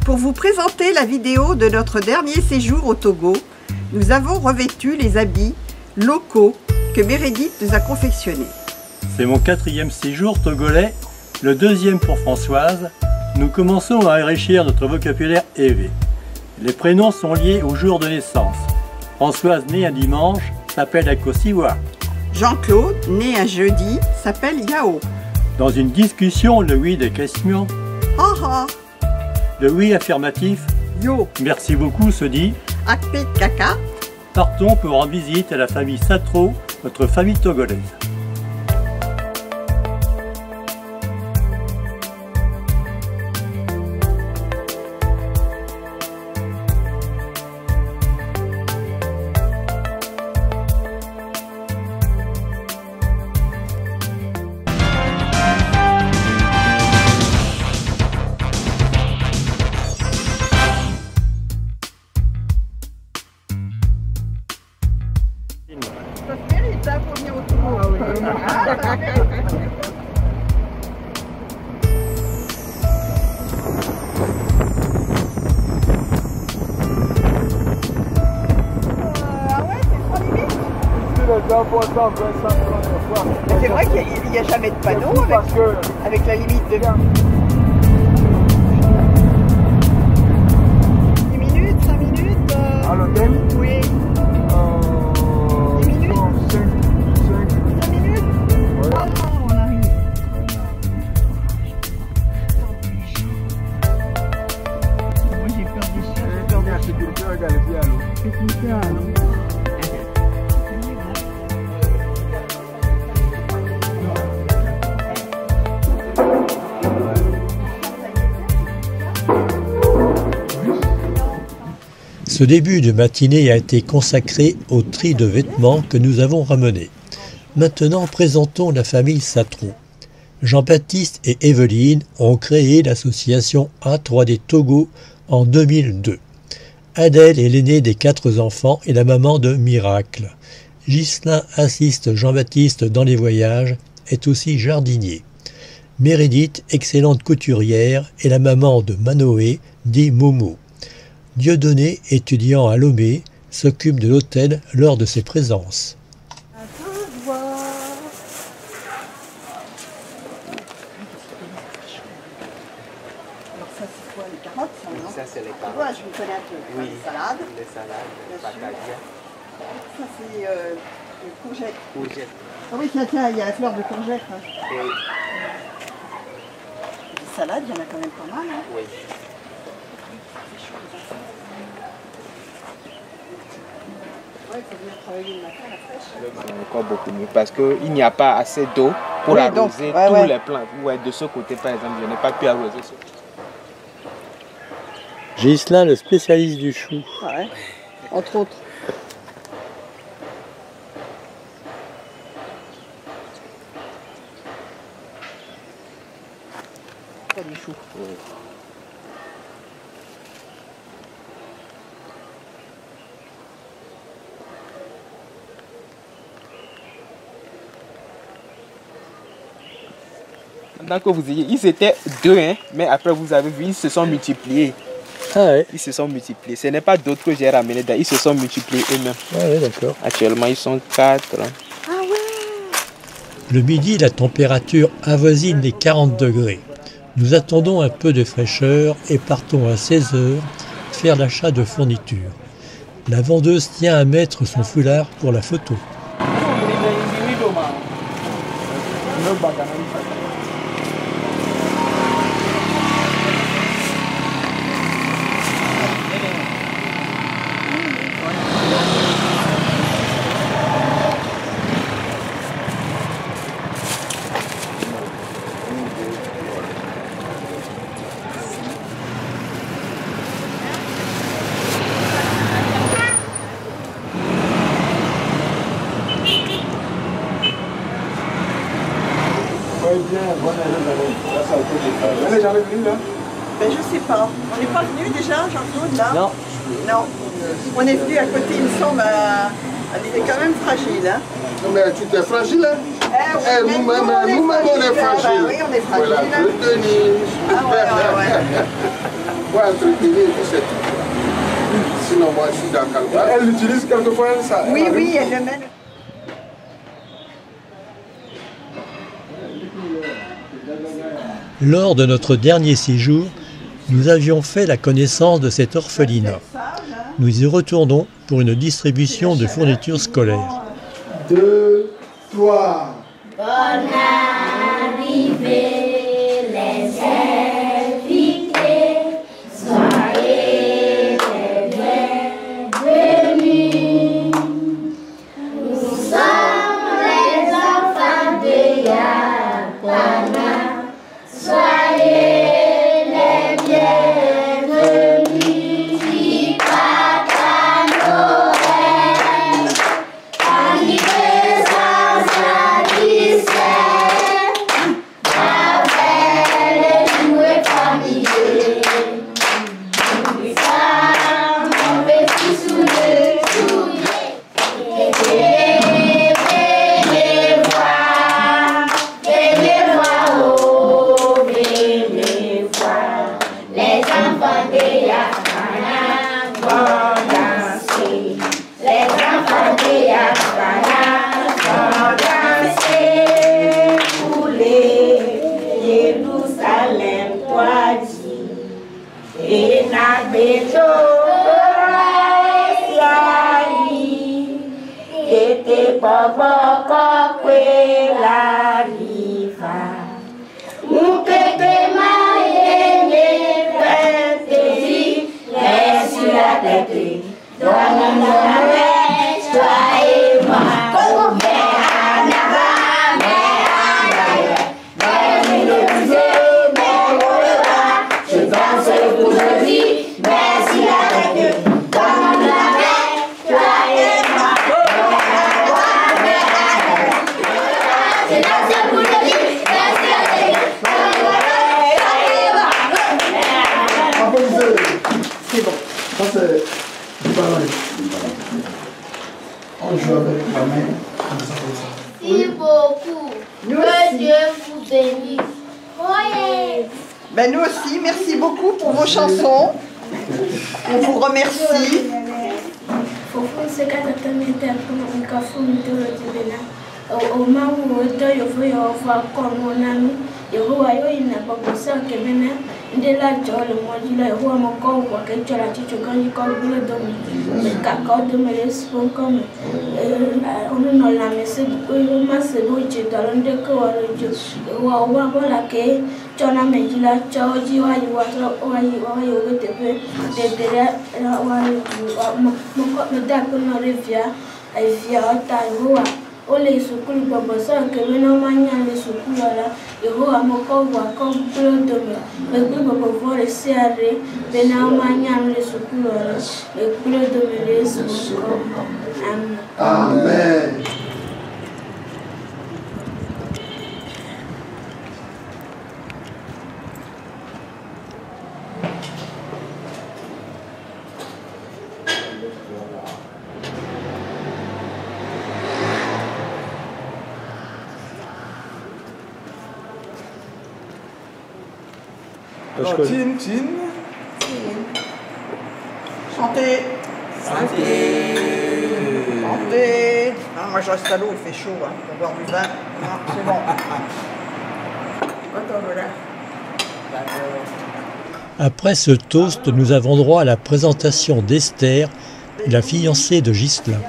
Pour vous présenter la vidéo de notre dernier séjour au Togo, nous avons revêtu les habits locaux que Meredith nous a confectionnés. C'est mon 4e séjour togolais, le 2e pour Françoise. Nous commençons à enrichir notre vocabulaire élevé. Les prénoms sont liés au jour de naissance. Françoise, née un dimanche, s'appelle Akosiwa. Jean-Claude, né un jeudi, s'appelle Yao. Dans une discussion, le oui des questions, Ah ah, le oui affirmatif, Yo, merci beaucoup se dit. Akpé Kaka. Partons pour rendre visite à la famille Satro, notre famille togolaise. Ça se mérite, hein, pour venir au Togo. Ah oui. Ah ouais, c'est trop limite. C'est vrai qu'il n'y a jamais de panneau avec la limite de... 10 minutes, 5 minutes À l'hôtel? Oui. 10 minutes 5 minutes. Ouais. Ah, on arrive. Moi j'ai peur des chats. J'ai peur de la sécurité, regardez bien l'eau. C'est tout ça, non? Ce début de matinée a été consacré au tri de vêtements que nous avons ramenés. Maintenant, présentons la famille Satro. Jean-Baptiste et Evelyne ont créé l'association A3D Togo en 2002. Adèle est l'aînée des 4 enfants et la maman de Miracle. Ghislain assiste Jean-Baptiste dans les voyages, est aussi jardinier. Meredith, excellente couturière, est la maman de Manoé, dit Momo. Dieudonné, étudiant à Lomé, s'occupe de l'hôtel lors de ses présences. Alors ça c'est quoi, les carottes ça, non? Ça, c'est les Tu vois, carottes. je vous connais un peu. Oui. Les salades. Les salades, les Bien sûr. patatas, Ça c'est les courgettes. courgettes. Ah oui, tiens, tiens, il y a la fleur de courgette. Hein. Oui, Les salades, il y en a quand même pas mal. Hein. oui. Ouais, il faut venir travailler le matin à la fraîche. C'est encore beaucoup mieux parce qu'il n'y a pas assez d'eau pour Oui, arroser donc, tous ouais. les plants. Ouais, de ce côté, par exemple, je n'ai pas pu arroser ce côté. Ghislain, le spécialiste du chou. Ouais, entre autres. Pas du chou. Pendant que vous ayez, ils étaient 2, hein, mais après vous avez vu, ils se sont multipliés. Ah ouais, Ils se sont multipliés. Ce n'est pas d'autres que j'ai ramenés, ils se sont multipliés eux-mêmes. ouais, d'accord. Actuellement, ils sont 4. Ah ouais. Le midi, la température avoisine les 40 degrés. Nous attendons un peu de fraîcheur et partons à 16 h faire l'achat de fournitures. La vendeuse tient à mettre son foulard pour la photo. Elle est jamais venue là? Ben je sais pas. On n'est pas venu déjà, Jean-Claude, là? Non. Non. On est venu à côté, il me semble, elle était quand même fragile. Hein? Non mais tu t'es fragile hein? Oui, Nous-mêmes on est fragile. Oui, on est fragile. Voilà, le tenir. Ah ouais. doit entretenir et puis c'est tout. Sinon, moi, je suis dans Calva. Elle l'utilise quelquefois, elle, ça. Oui, oui, elle le mène. Lors de notre dernier séjour, nous avions fait la connaissance de cet orphelinat. Nous y retournons pour une distribution de fournitures scolaires. 2, 3. Bonne arrivée, les invités, soyez les bienvenus. Nous sommes les enfants de Yapana, soyez les bienvenus. Si Papa Noël, anniversaire les enfants de Yapana vont danser. Les enfants de Yapana vont danser pour les Jérusalem, toi dit. Et Nabeto, et tes bobo kokwe la riva. Moukete maïe, fête-y, laisse la tête. Donne-moi la tête, toi et moi. Mais en avant, mais en arrière. Mais le musée, mais au revoir. Je danse pour le vie, merci la tête. Donne-moi la tête, toi et moi. Mais en arrière. Je danse pour le vie, merci la tête. C'est bon. Ça, c'est du ballon. On joue avec la main. Comme ça. Merci beaucoup. Que Dieu vous bénisse. Oui. Ben nous aussi, merci beaucoup pour vos chansons. On vous remercie. Ndela jole mojila huwa moko kwa kechola chicho kanji kwa bule domi kakao domi respon kome onu no la mese ko mase bo che talonde ko warojo huwa uba bola ke chona mejila choji wa yi wa yi ogetepe dedere wa moko meda ko no revia via ota huwa ole sukulu baba sa ke mena manya le sukulu ala Yehowa moko wa komplo domi ekulu baba vore siare bena manya le sukulu ala ekulu domi le sukulu amen. Amen. Parce que- Tine, tine. Chantez. Chantez. Ah, moi je reste à l'eau, il fait chaud. Hein. On va boire du vin. Ah, c'est bon. Attends, voilà. Après ce toast, nous avons droit à la présentation d'Esther, la fiancée de Ghislain.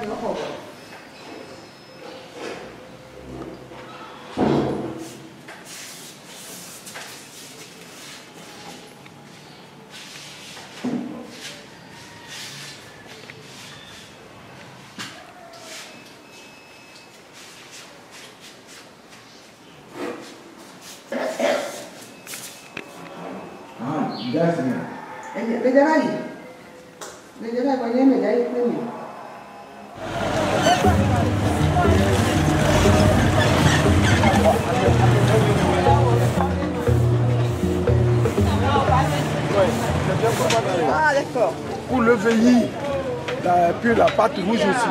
Ah, d'accord. Pour le veillis, puis la pâte rouge aussi.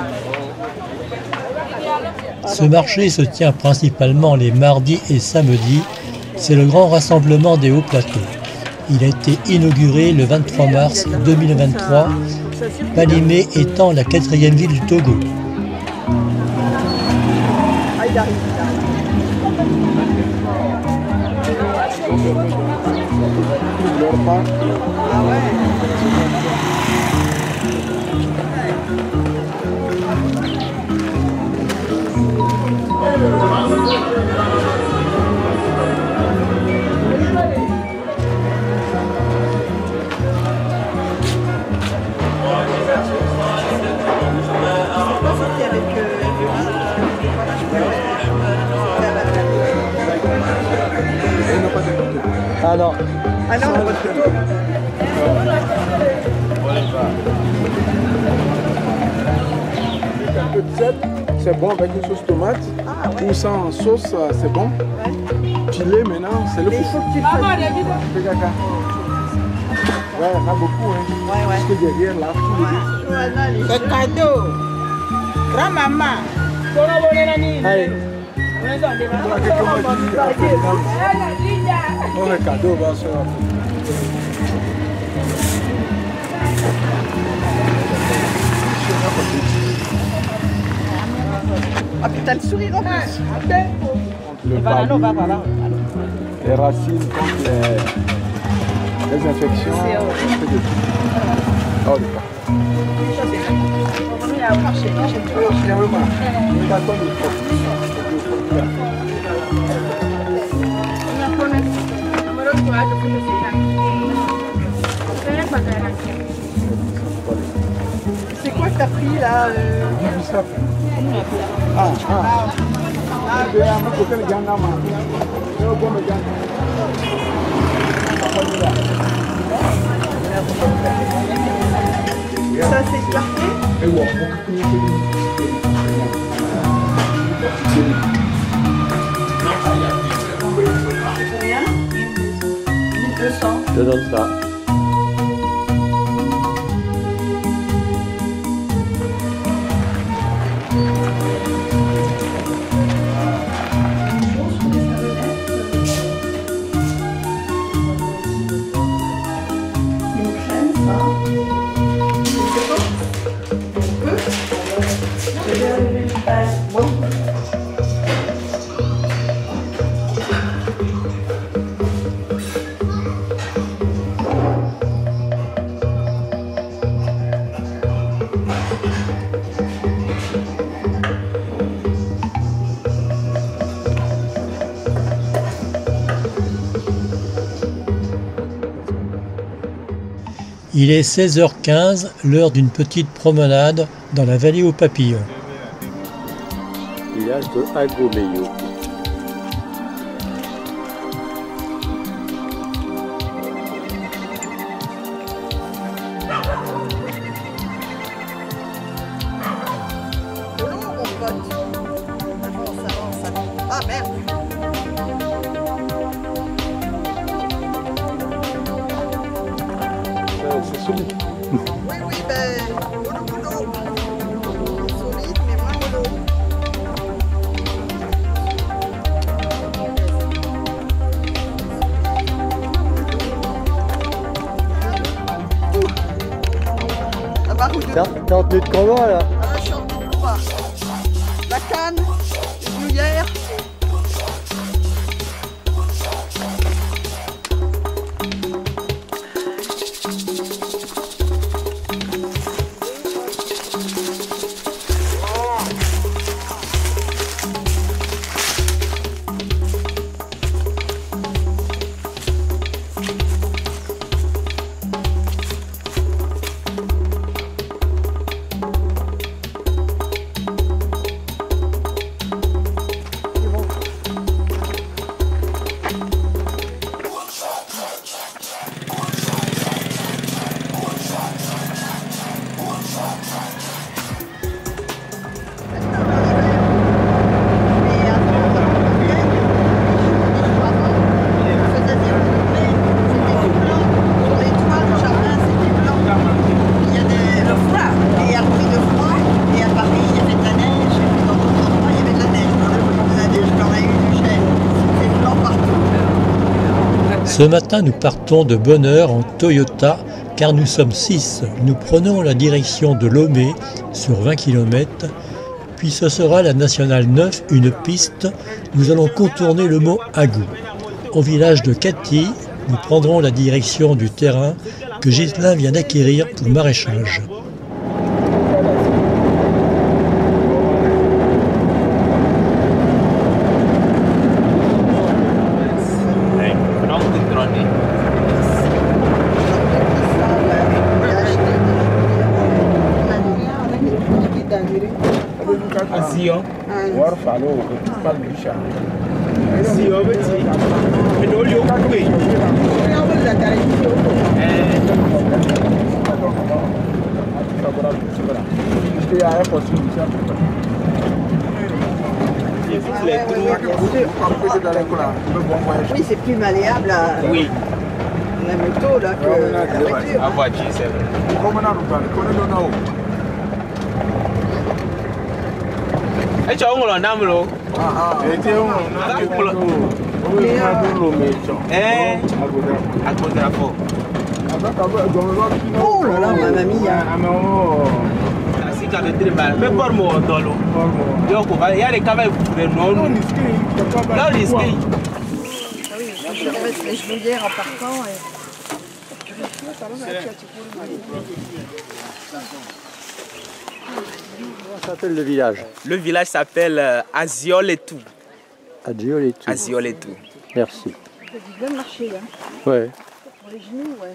Ce marché se tient principalement les mardis et samedis. C'est le grand rassemblement des hauts plateaux. Il a été inauguré le 23 mars 2023, Palimé étant la 4e ville du Togo. Ah, il arrive. Ah ouais. Ah non. Ah non, on n'a pas de photo. Un peu de sel, c'est bon avec une sauce tomate. Ah ouais. Ou sans sauce, c'est bon. Filet maintenant, c'est le Mais il foufou. faut que tu le fasses. Fais caca. Ouais, il y en a beaucoup. Hein. Ouais, ouais. Parce que derrière là, tout le Voilà, les C'est cadeau. Grand-maman. Allez. Oh, le cadeau va se faire. Ah putain, le sourire en plus. Le palu, les racines contre les infections. Oh, le pas. C'est quoi que t'as pris là Ça c'est clarté. Combien 1200. Je te donne ça. Il est 16h15, l'heure d'une petite promenade dans la vallée aux papillons. Village de Agomeyo. Ah merde. C'est solide. Oui, oui, ben, mollo. Solide, mais moins mollo. La barre ou deux. 40 minutes de combat là. Ah, je suis en train de combat. La canne, les gruyères. Ce matin, nous partons de bonne heure en Toyota car nous sommes 6. Nous prenons la direction de Lomé sur 20 km, puis ce sera la Nationale 9, une piste. Nous allons contourner le mont Agou. Au village de Cati, nous prendrons la direction du terrain que Ghislain vient d'acquérir pour maraîchage. Oui, c'est plus malléable à la moto là, que la voiture. La voiture, c'est vrai. Et tu as un nom Oh là là, mamma mia. Mais pour moi, dans l'eau. Il y a des caméras non risqués. Je reste les genouillères en partant. Comment s'appelle le village? Le village s'appelle Azioletou. Azioletou. Azioletou. Merci. C'est bien marché là. Ouais. Pour les genoux, ouais.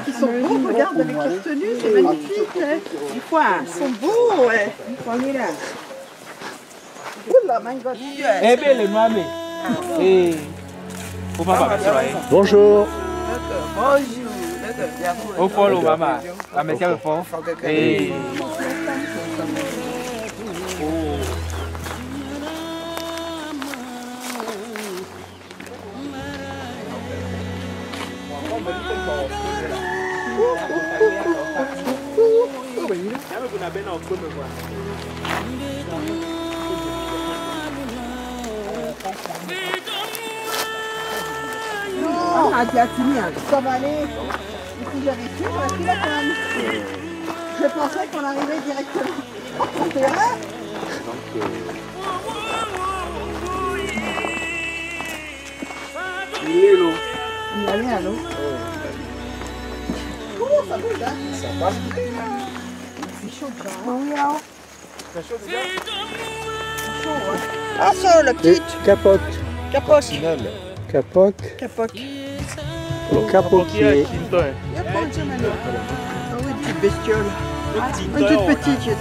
Ils sont beaux, regarde avec leur tenue, c'est magnifique. Du foin, ils sont beaux, ouais. Oula, my God. Eh bien, les mamés. Et. Faut pas partir. Bonjour. Au follow, maman. La merci à vous. Et. Ça va aller. Si j'avais su, j'aurais pris la panne. Je pensais qu'on arrivait directement au terrain. Il est l'eau. Il allait à l'eau. Comment ça bouge là? Ça passe. C'est chaud déjà. Oui, alors. C'est chaud déjà. C'est chaud, ouais. Ah, ça, la petite. Capoc. Capoc. Capoc. Capoc. Le capoquier. Ah oui, petite bestiole. Une toute petite, j'ai dit.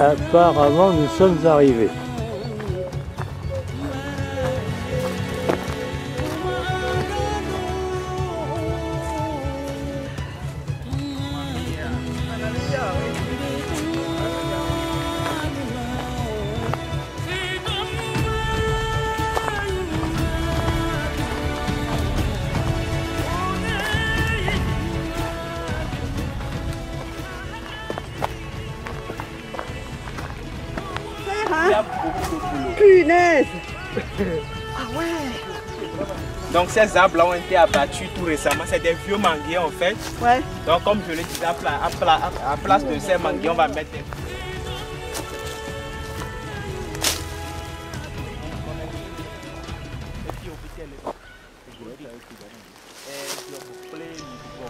Apparemment, nous sommes arrivés. Punaise! Ah ouais! Donc ces arbres-là ont été abattus tout récemment. C'est des vieux manguiers en fait. Ouais. Donc comme je l'ai dit, à place de ces manguiers, on va mettre des...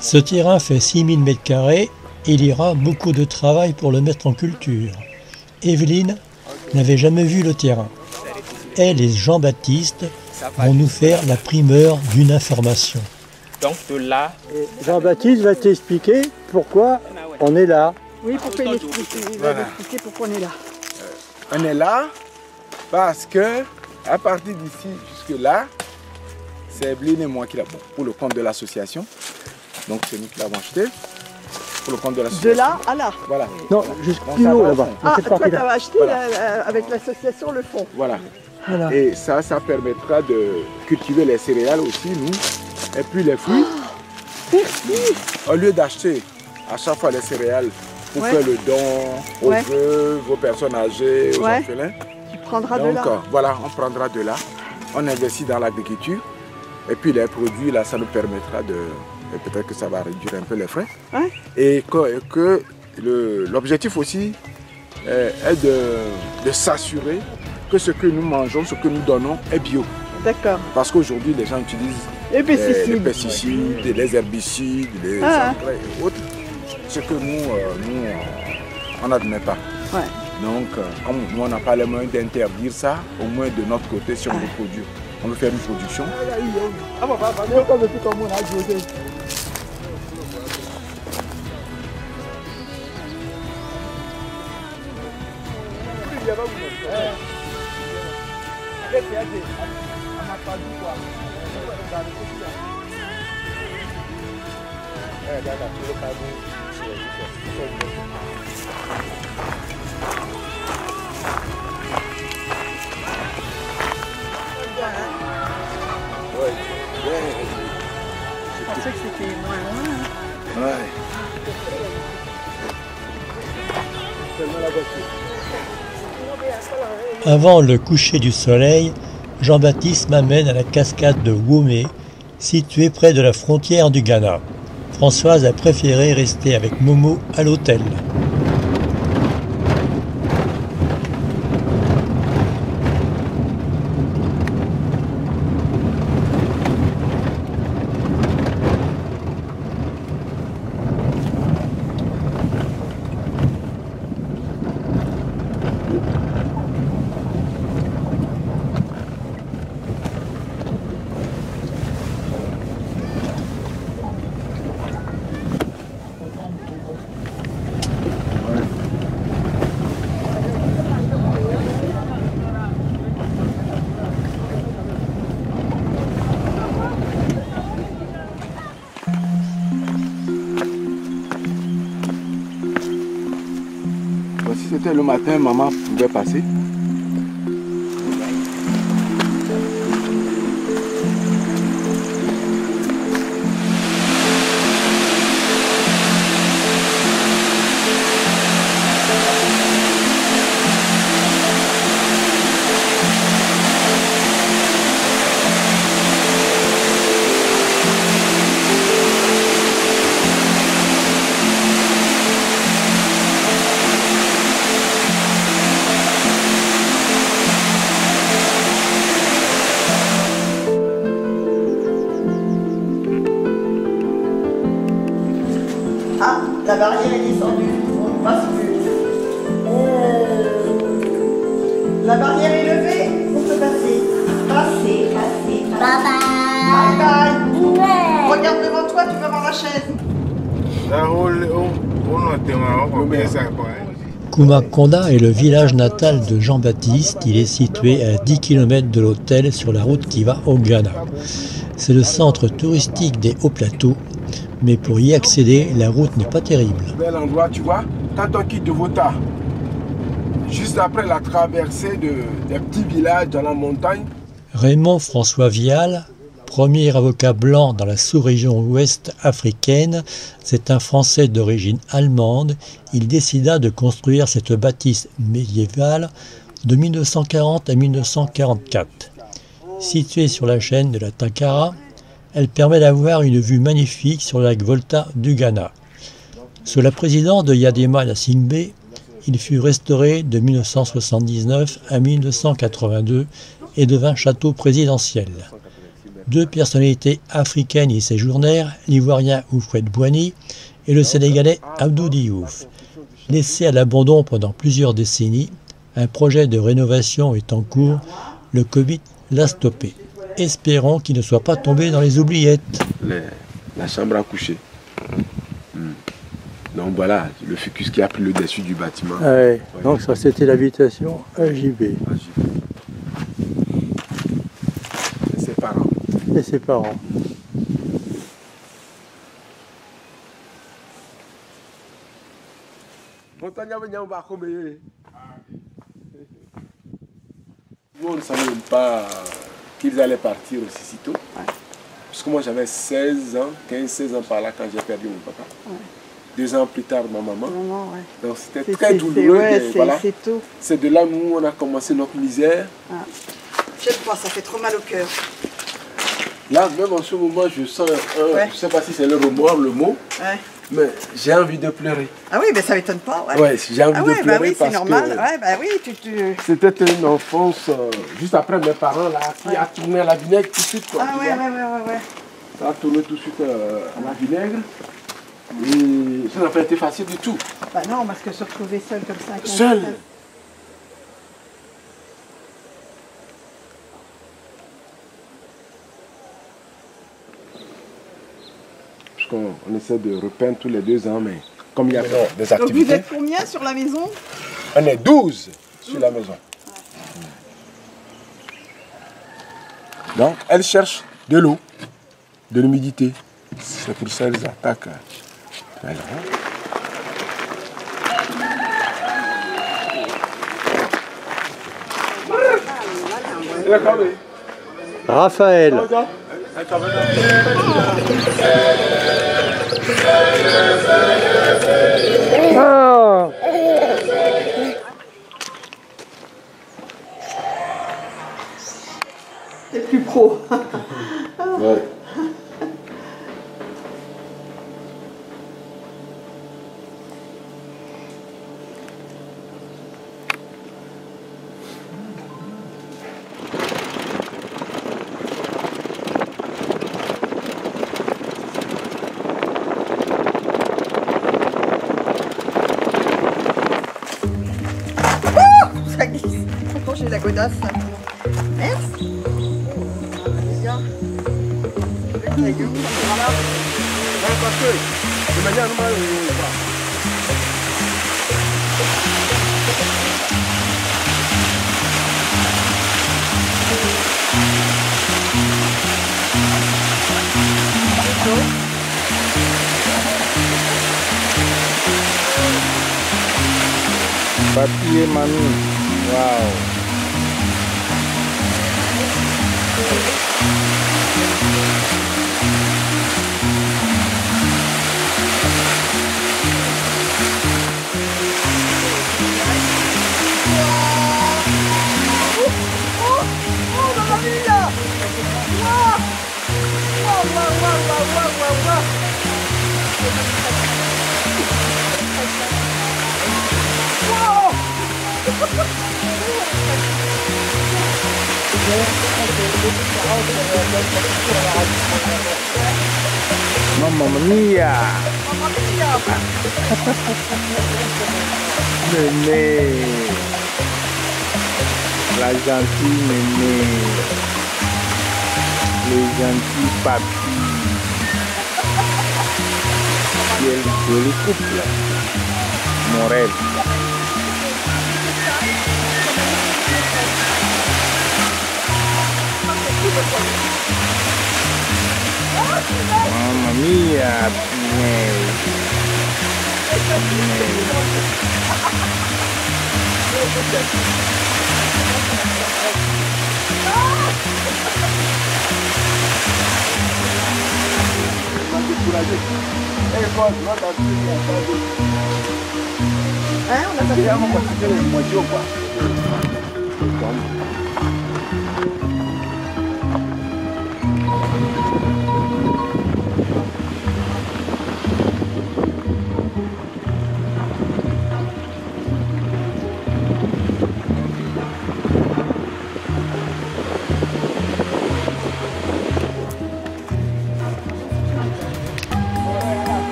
Ce terrain fait 6000 m². Il ira beaucoup de travail pour le mettre en culture. Evelyne n'avait jamais vu le terrain. Elle et Jean-Baptiste vont nous faire la primeur d'une information. Donc de là... Jean-Baptiste va t'expliquer pourquoi on est là. Oui, pourquoi il va expliquer pourquoi on est là. On est là parce que à partir d'ici jusque là, c'est Evelyne et moi qui l'avons pour le compte de l'association. Donc c'est nous qui l'avons acheté pour le compte de l'association. De là à là. Voilà. Non, jusqu'plus haut là-bas. Ah, toi tu as acheté avec l'association le fond. Voilà. Et ça permettra de cultiver les céréales aussi, nous. Et puis les fruits. Au lieu d'acheter à chaque fois les céréales pour faire le don aux veuves, aux personnes âgées, aux orphelins. Tu prendras de là. Donc voilà, on prendra de là. On investit dans l'agriculture. Et puis les produits, là, ça nous permettra de... Peut-être que ça va réduire un peu les frais. Et que l'objectif aussi est de s'assurer que ce que nous mangeons, ce que nous donnons est bio. D'accord. Parce qu'aujourd'hui, les gens utilisent les pesticides, les herbicides, les engrais et autres. Ce que nous, on n'admet pas. Donc, comme nous, on n'a pas les moyens d'interdire ça, au moins de notre côté, si on veut produire. On veut faire une production. Je pensais que c'était moins loin. Avant le coucher du soleil, Jean-Baptiste m'amène à la cascade de Womé, située près de la frontière du Ghana. Françoise a préféré rester avec Momo à l'hôtel. Si c'était le matin, maman pouvait passer. Ah, la barrière est descendue, on ne passe plus. La barrière est levée, on peut passer. Passer. Bye Bye bye. bye. Regarde devant toi, tu vas voir la chaise. Kumakonda est le village natal de Jean-Baptiste. Il est situé à 10 km de l'hôtel sur la route qui va au Ghana. C'est le centre touristique des hauts plateaux, mais pour y accéder, la route n'est pas terrible. Bel endroit, tu vois, quand on quitte de Vota, juste après la traversée des petits villages dans la montagne. Raymond François Vial, premier avocat blanc dans la sous-région ouest africaine, c'est un Français d'origine allemande. Il décida de construire cette bâtisse médiévale de 1940 à 1944. Située sur la chaîne de la Takara, elle permet d'avoir une vue magnifique sur le lac Volta du Ghana. Sous la présidence de Yadema Nsingbe, il fut restauré de 1979 à 1982 et devint château présidentiel. Deux personnalités africaines y séjournèrent, l'Ivoirien Houphouët Boigny et le Sénégalais Abdou Diouf. Laissé à l'abandon pendant plusieurs décennies, un projet de rénovation est en cours, le Covid l'a stoppé. Espérons qu'il ne soit pas tombé dans les oubliettes. La chambre à coucher. Donc voilà, le ficus qui a pris le dessus du bâtiment. Ouais, donc ça c'était l'habitation AJB. Et ses parents. Et ses parents. Nous, on ne savait pas qu'ils allaient partir aussi si tôt. Parce que moi j'avais 16 ans, 15-16 ans par là quand j'ai perdu mon papa. Ouais. 2 ans plus tard, ma maman. Ouais. Donc c'était très douloureux. Voilà. C'est tout. C'est de là où on a commencé notre misère. Ah. J'aime pas, ça fait trop mal au cœur. Là, même en ce moment, je sens je ne sais pas si c'est le remords, le mot, mais j'ai envie de pleurer. Ah oui, mais ça m'étonne pas. Ouais, j'ai envie de pleurer parce c'est normal. que c'était une enfance, juste après mes parents, là, qui a tourné à la vinaigre tout de suite. Quoi, ouais. Ça a tourné tout de suite à la vinaigre. Et ça n'a pas été facile du tout. Bah non, parce que se retrouver seul comme ça. Seul. On essaie de repeindre tous les 2 ans, mais comme il y a des activités... Donc vous êtes combien sur la maison? On est 12 sur la maison. Donc, elle cherche de l'eau, de l'humidité. C'est pour ça qu'elles attaquent. Voilà. Raphaël. Oh. C'est plus pro. Ouais. Ça glisse. Pourtant j'ai la godasse. Merci. Papier mamie. Wow. Mamma mia! Néné! La gentille Néné! Le gentil papy! Quel joli couple! Mon rêve! Mamma mia, Pinelli. On a pas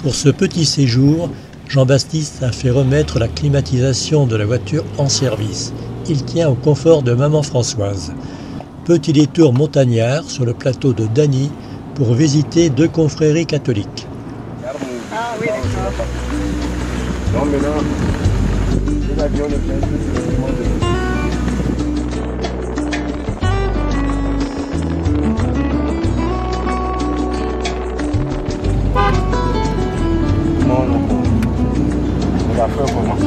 Pour ce petit séjour, Jean-Baptiste a fait remettre la climatisation de la voiture en service. Il tient au confort de maman Françoise. Petit détour montagnard sur le plateau de Dany pour visiter 2 confréries catholiques. Ah oui, d'accord. Donc maintenant, l'avion ne vient plus. On va faire comment?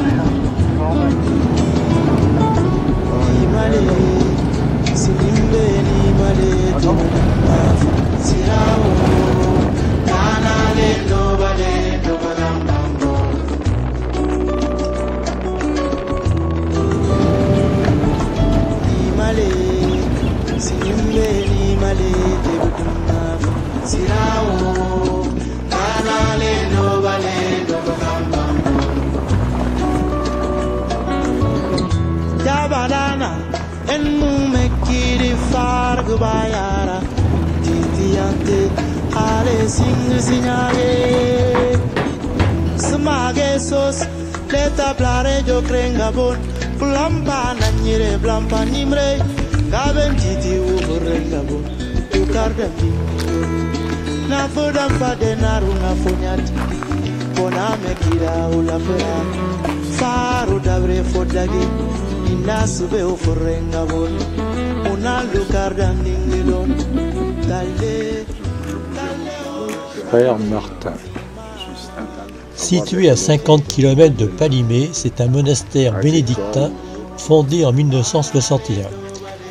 Bayara, titiante, ale sing signale. Smage sos, leta plare jo krenga bon, blampa nanyire blampa nimre, gaben titi uburenga bon, tu kardami. Na fodam fade naruna fonyati, bona mekira ulapera, faru dabre fodagi, inda sube ufurenga bon. Frère Martin. Situé à 50 km de Palimé, c'est un monastère bénédictin fondé en 1961.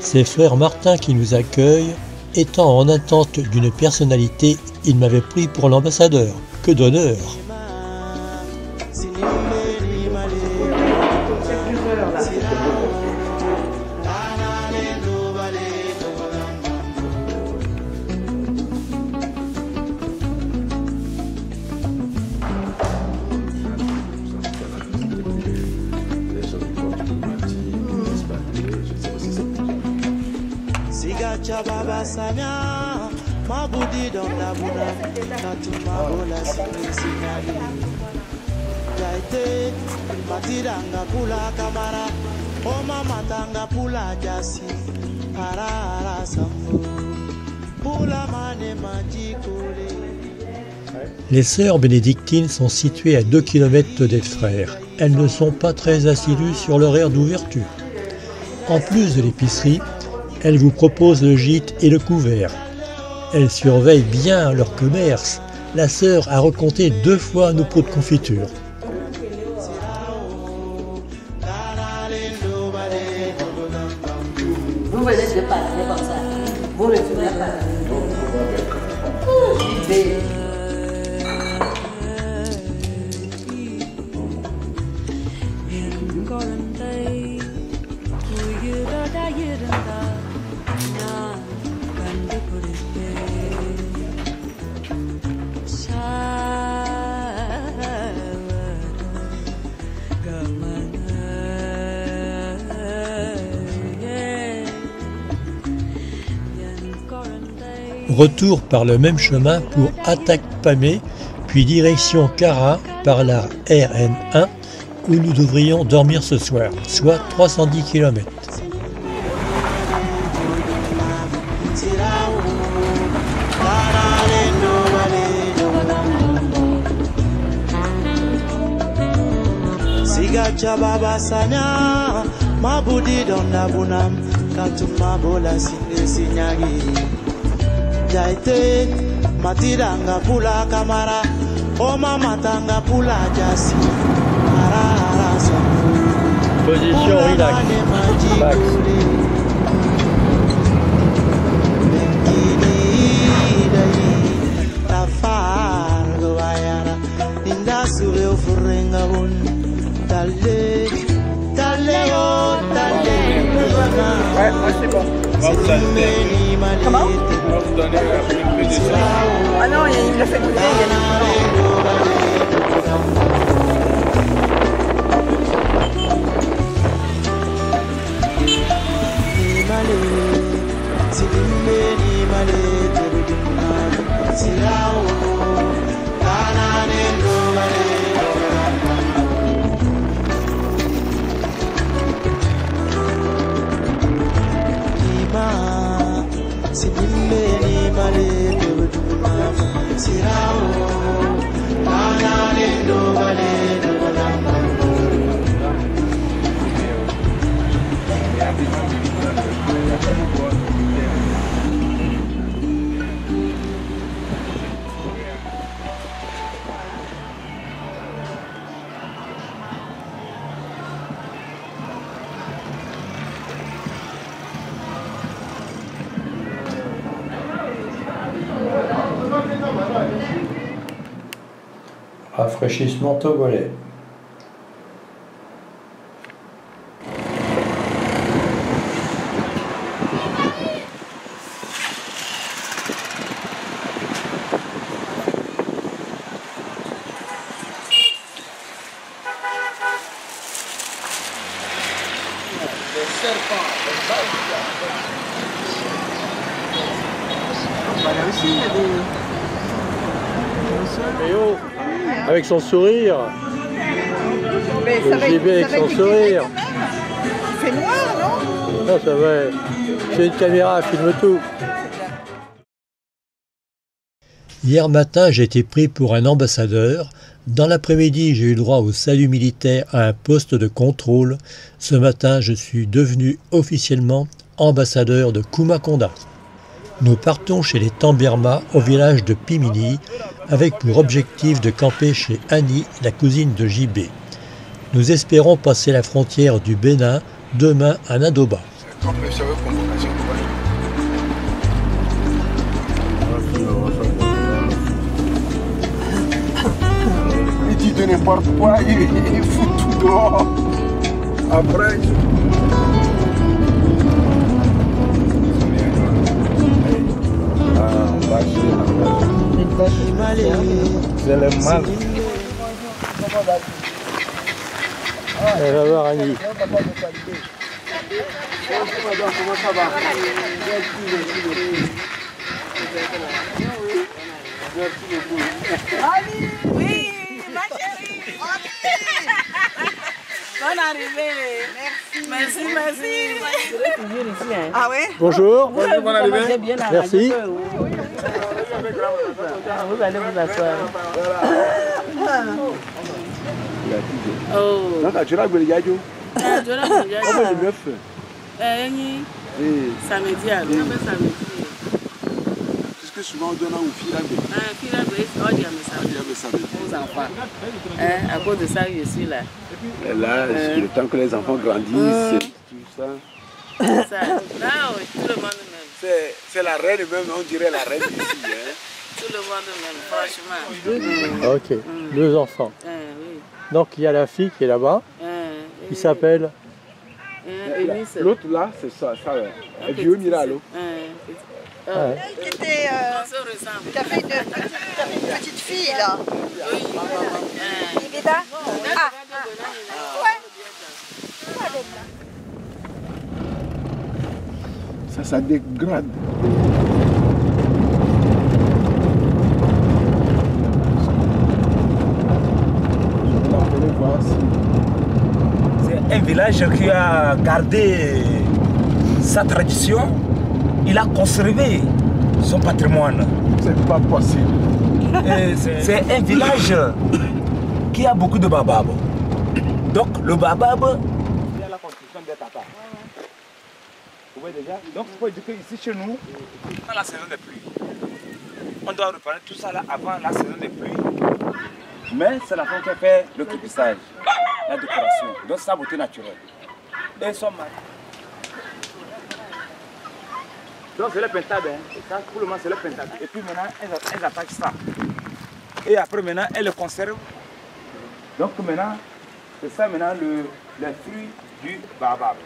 C'est frère Martin qui nous accueille. Étant en attente d'une personnalité, il m'avait pris pour l'ambassadeur. Que d'honneur! Les sœurs bénédictines sont situées à 2 km des frères. Elles ne sont pas très assidues sur l'horaire d'ouverture. En plus de l'épicerie, elles vous proposent le gîte et le couvert. Elles surveillent bien leur commerce. La sœur a recompté 2 fois nos pots de confiture. Vous venez de parler comme ça. Vous ne venez pas. Retour par le même chemin pour Atakpamé, puis direction Kara par la RN1 où nous devrions dormir ce soir, soit 310 km. Jaite matiranga pula kamara oma matanga pula jasi ara position relax max. Tafar goyara inda sube ofrenga bon talle oh talle. Ouais, c'est bon. Comment? On va vous donner un peu de ça. Ah non, il l'a fait goûter, il y a Silao, Rafraîchissement togolais. Avec son sourire. Mais Le gibier avec son sourire. Il fait noir, non? Non, ça va. J'ai une caméra, filme tout. Hier matin, j'ai été pris pour un ambassadeur. Dans l'après-midi, j'ai eu droit au salut militaire à un poste de contrôle. Ce matin, je suis devenu officiellement ambassadeur de Kumakonda. Nous partons chez les Tambirma au village de Pimini avec pour objectif de camper chez Annie, la cousine de JB. Nous espérons passer la frontière du Bénin demain à Nadoba. Il dit de n'importe quoi, il fout tout dehors. Après, c'est le mal. Elle va voir Annie. comment ça va? Annie, oui, ma chérie. Bonne arrivée. Merci. Merci. Ah ouais? Bonjour. Bonjour, bonne arrivée. Merci. Vous allez vous asseoir. Oh. Donc, tu as le gadio. Samedi alors. Puisque souvent on donne un fil à aux enfants. À cause de ça, je suis là. Et là, le temps que les enfants grandissent, tout ça. Ça. Là, tout le monde m'aime. C'est la reine même, on dirait la reine ici. Hein. Tout le monde m'aime, franchement. Ok, deux enfants. Oui. Donc il y a la fille qui est là-bas, qui s'appelle L'autre là, c'est ça. Et Dieu Miralo. Qui avait une petite fille là. Oui. Ibeda? Ah. Ouais. Ça dégrade. C'est un village qui a gardé sa tradition. Il a conservé son patrimoine. C'est pas possible. C'est un village qui a beaucoup de babab. Donc le babab, il y a la construction des tatas. Vous voyez déjà? Donc il faut dire qu'ici chez nous, dans la saison des pluies, on doit reprendre tout ça là avant la saison des pluies. Mais c'est la femme qui a fait le crépissage, la décoration, donc sa beauté naturelle. Et son mari. Donc c'est le pentade, hein. Ça, pour le moment c'est le pentade. Et puis maintenant elles attaquent ça. Et après maintenant elles le conservent. Donc maintenant, c'est ça maintenant le fruit du baobab.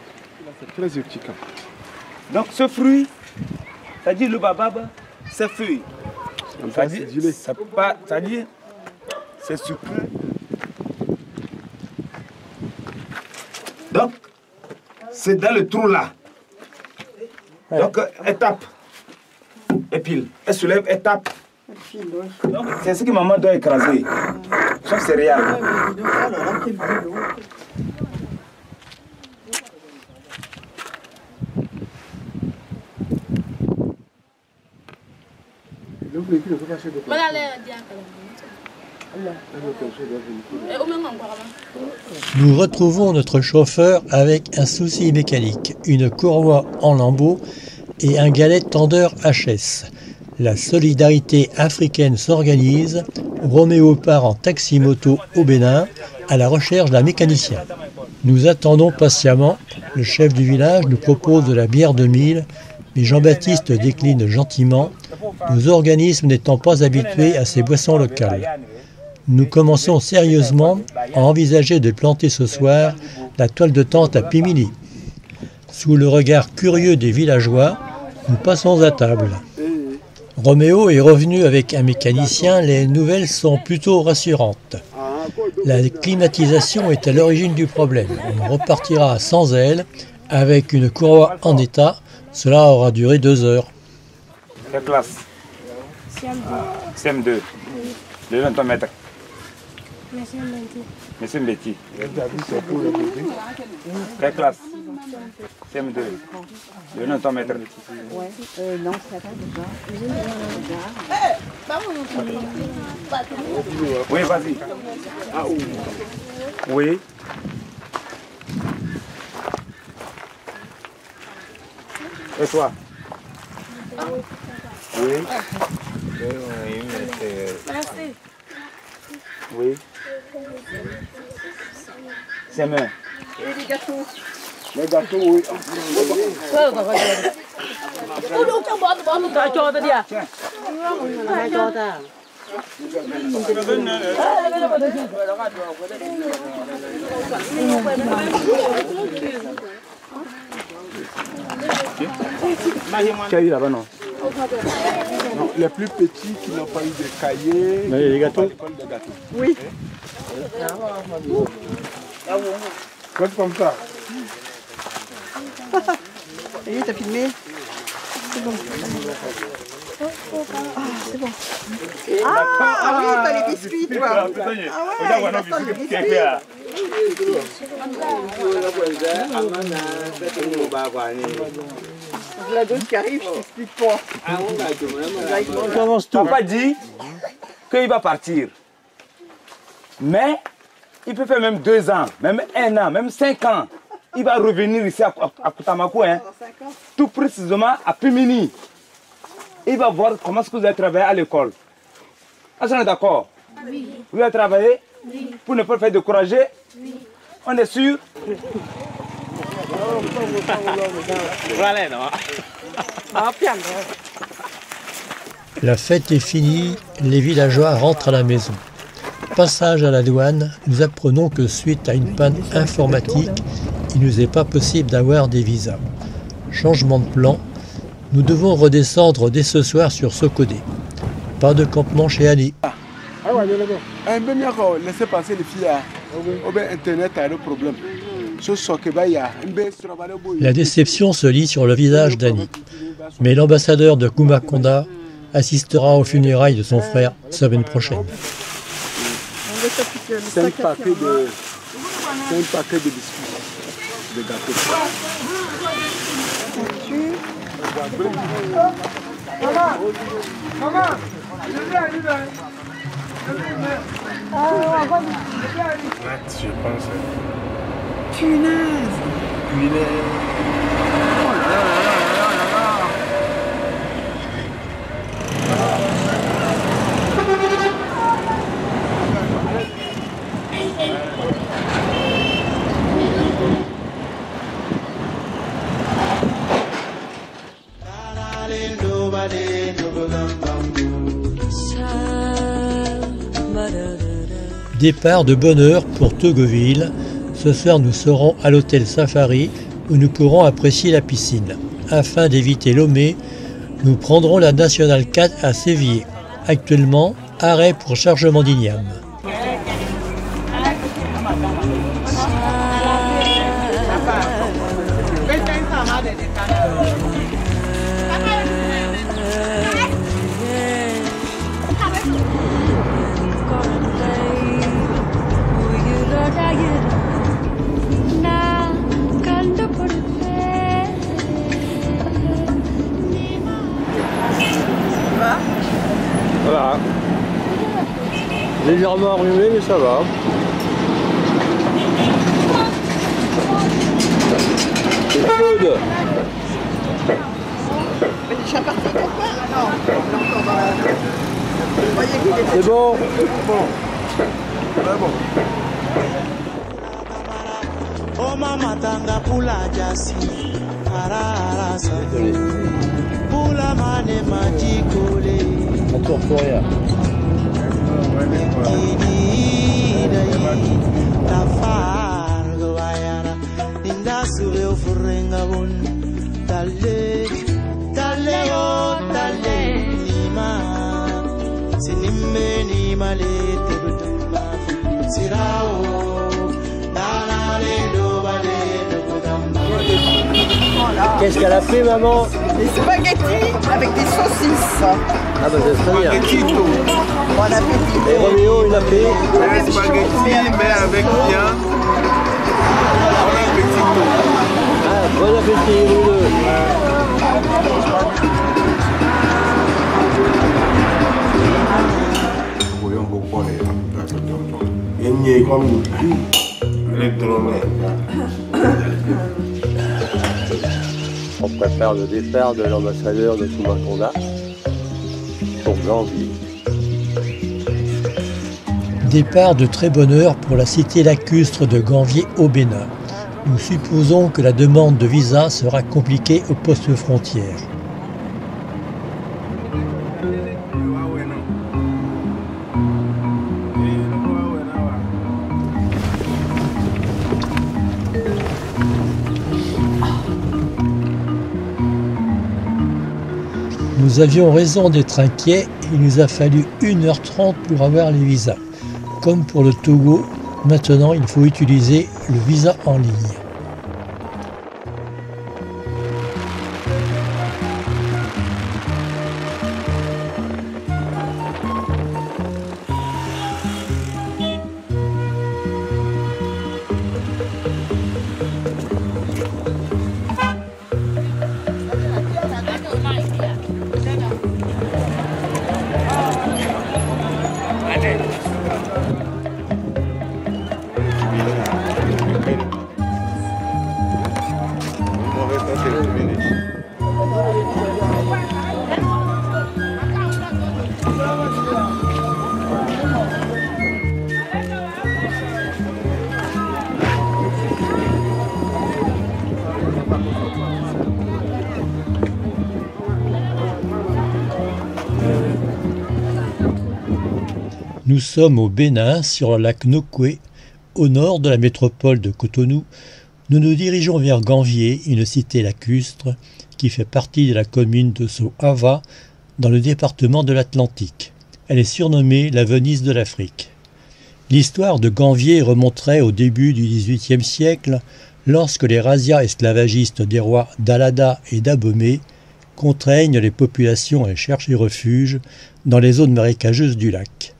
C'est très urticant. Donc ce fruit, c'est-à-dire le baobab, c'est fruit. C'est-à-dire c'est sucré. Donc c'est dans le trou là. Donc, elle tape, elle pile, elle soulève, elle tape. Donc, c'est ce que maman doit écraser. Son céréales. Nous retrouvons notre chauffeur avec un souci mécanique, une courroie en lambeaux et un galet tendeur HS. La solidarité africaine s'organise. Roméo part en taxi-moto au Bénin à la recherche d'un mécanicien. Nous attendons patiemment. Le chef du village nous propose de la bière de Mille, mais Jean-Baptiste décline gentiment, nos organismes n'étant pas habitués à ces boissons locales. Nous commençons sérieusement à envisager de planter ce soir la toile de tente à Pimini. Sous le regard curieux des villageois, nous passons à table. Roméo est revenu avec un mécanicien, les nouvelles sont plutôt rassurantes. La climatisation est à l'origine du problème. On repartira sans elle, avec une courroie en état. Cela aura duré 2 heures. Quelle classe? CM2. Le 20 mètres. Monsieur Mbeti. Quelle classe? CM2. Le 20 mètres. Non, ça va déjà. Oui, vas-y. Oui. Et toi? Oui. Merci. Oui. C'est main. Et les gâteaux? Les gâteaux, oui. Tu as eu là-bas, non? Non, les plus petits qui n'ont pas eu de cahiers. Mais les gâteaux? Oui. Faites comme ça. Ça y est, t'as filmé? C'est bon. Ah, c'est bon. Ah oui, t'as les biscuits, toi. Ah ouais, il attend les biscuits. La dose qui arrive, je t'explique pas. Papa dit qu'il va partir. Mais il peut faire même 2 ans, même 1 an, même 5 ans. Il va revenir ici à Koutamakou, hein, tout précisément à Pimini. Il va voir comment est-ce que vous allez travailler à l'école. Est-ce qu'on est d'accord? Oui. Vous allez travailler? Oui. Pour ne pas faire décourager? Oui. On est sûr? La fête est finie, les villageois rentrent à la maison. Passage à la douane, nous apprenons que suite à une panne informatique, il ne nous est pas possible d'avoir des visas. Changement de plan, nous devons redescendre dès ce soir sur Sokodé. Pas de campement chez Ali. Laissez passer les filles. Au Internet a le problème. La déception se lit sur le visage d'Annie. Mais l'ambassadeur de Kumakonda assistera aux funérailles de son frère semaine prochaine. 5 paquets de biscuits, de gâteaux. Maman, je pense. Punaise. Départ de bonne heure pour Togoville. Ce soir, nous serons à l'hôtel Safari où nous pourrons apprécier la piscine. Afin d'éviter Lomé, nous prendrons la Nationale 4 à Séville. Actuellement, arrêt pour chargement d'igname. Légèrement enrhumé, mais ça va. C'est chaude. Mais déjà parti quelque part? Non, on est encore dans la... Vous voyez qu'il est... C'est bon. Bon. C'est bon. Oh mama tanga pula jasi ararasa pula mane majikole Attends pour rien. ta fargo vayara inda sube ofrenga bon dalle o dalle nima sinimbe ni male tebutuma sirao. Qu'est-ce qu'elle a fait, maman? Des spaghettis avec des saucisses. Ah bah c'est très bien. Spaghettito. Bon appétit. Et Roméo, il a fait Les spaghettis, mais avec viande. Bon appétito. Ah, bon appétit, vous deux. Voyons beaucoup les gagner comme électromètre. On prépare le départ de l'ambassadeur de Tambacounda pour janvier. Départ de très bonne heure pour la cité lacustre de Ganvié au Bénin. Nous supposons que la demande de visa sera compliquée au poste frontière. Nous avions raison d'être inquiets, il nous a fallu 1h30 pour avoir les visas. Comme pour le Togo, maintenant il faut utiliser le visa en ligne. Nous sommes au Bénin, sur le lac Nokoué, au nord de la métropole de Cotonou. Nous nous dirigeons vers Ganvié, une cité lacustre qui fait partie de la commune de Sohava, dans le département de l'Atlantique. Elle est surnommée la Venise de l'Afrique. L'histoire de Ganvié remonterait au début du XVIIIe siècle, lorsque les razzias esclavagistes des rois d'Alada et d'Abomey contraignent les populations à chercher refuge dans les zones marécageuses du lac.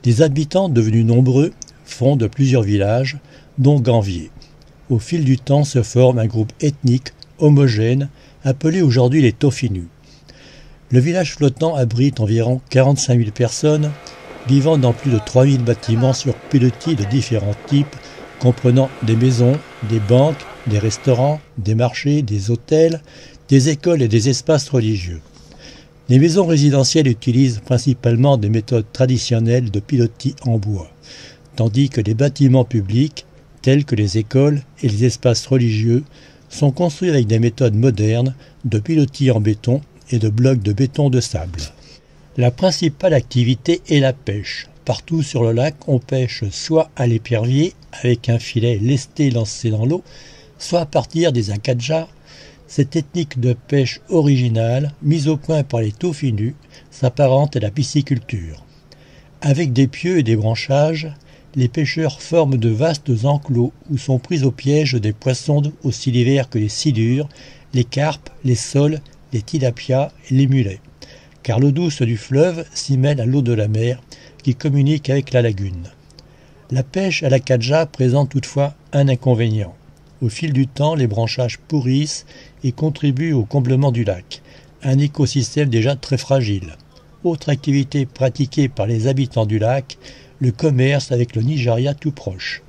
Les habitants, devenus nombreux, fondent plusieurs villages, dont Ganvié. Au fil du temps se forme un groupe ethnique homogène, appelé aujourd'hui les Tofinus. Le village flottant abrite environ 45 000 personnes, vivant dans plus de 3 000 bâtiments sur pilotis de différents types, comprenant des maisons, des banques, des restaurants, des marchés, des hôtels, des écoles et des espaces religieux. Les maisons résidentielles utilisent principalement des méthodes traditionnelles de pilotis en bois, tandis que les bâtiments publics, tels que les écoles et les espaces religieux, sont construits avec des méthodes modernes de pilotis en béton et de blocs de béton de sable. La principale activité est la pêche. Partout sur le lac, on pêche soit à l'épervier, avec un filet lesté lancé dans l'eau, soit à partir des acadjas. Cette technique de pêche originale, mise au point par les Tofinus, s'apparente à la pisciculture. Avec des pieux et des branchages, les pêcheurs forment de vastes enclos où sont pris au piège des poissons aussi divers que les silures, les carpes, les soles, les tilapias et les mulets, car l'eau douce du fleuve s'y mêle à l'eau de la mer qui communique avec la lagune. La pêche à l'acadja présente toutefois un inconvénient. Au fil du temps, les branchages pourrissent et contribuent au comblement du lac, un écosystème déjà très fragile. Autre activité pratiquée par les habitants du lac, le commerce avec le Nigeria tout proche.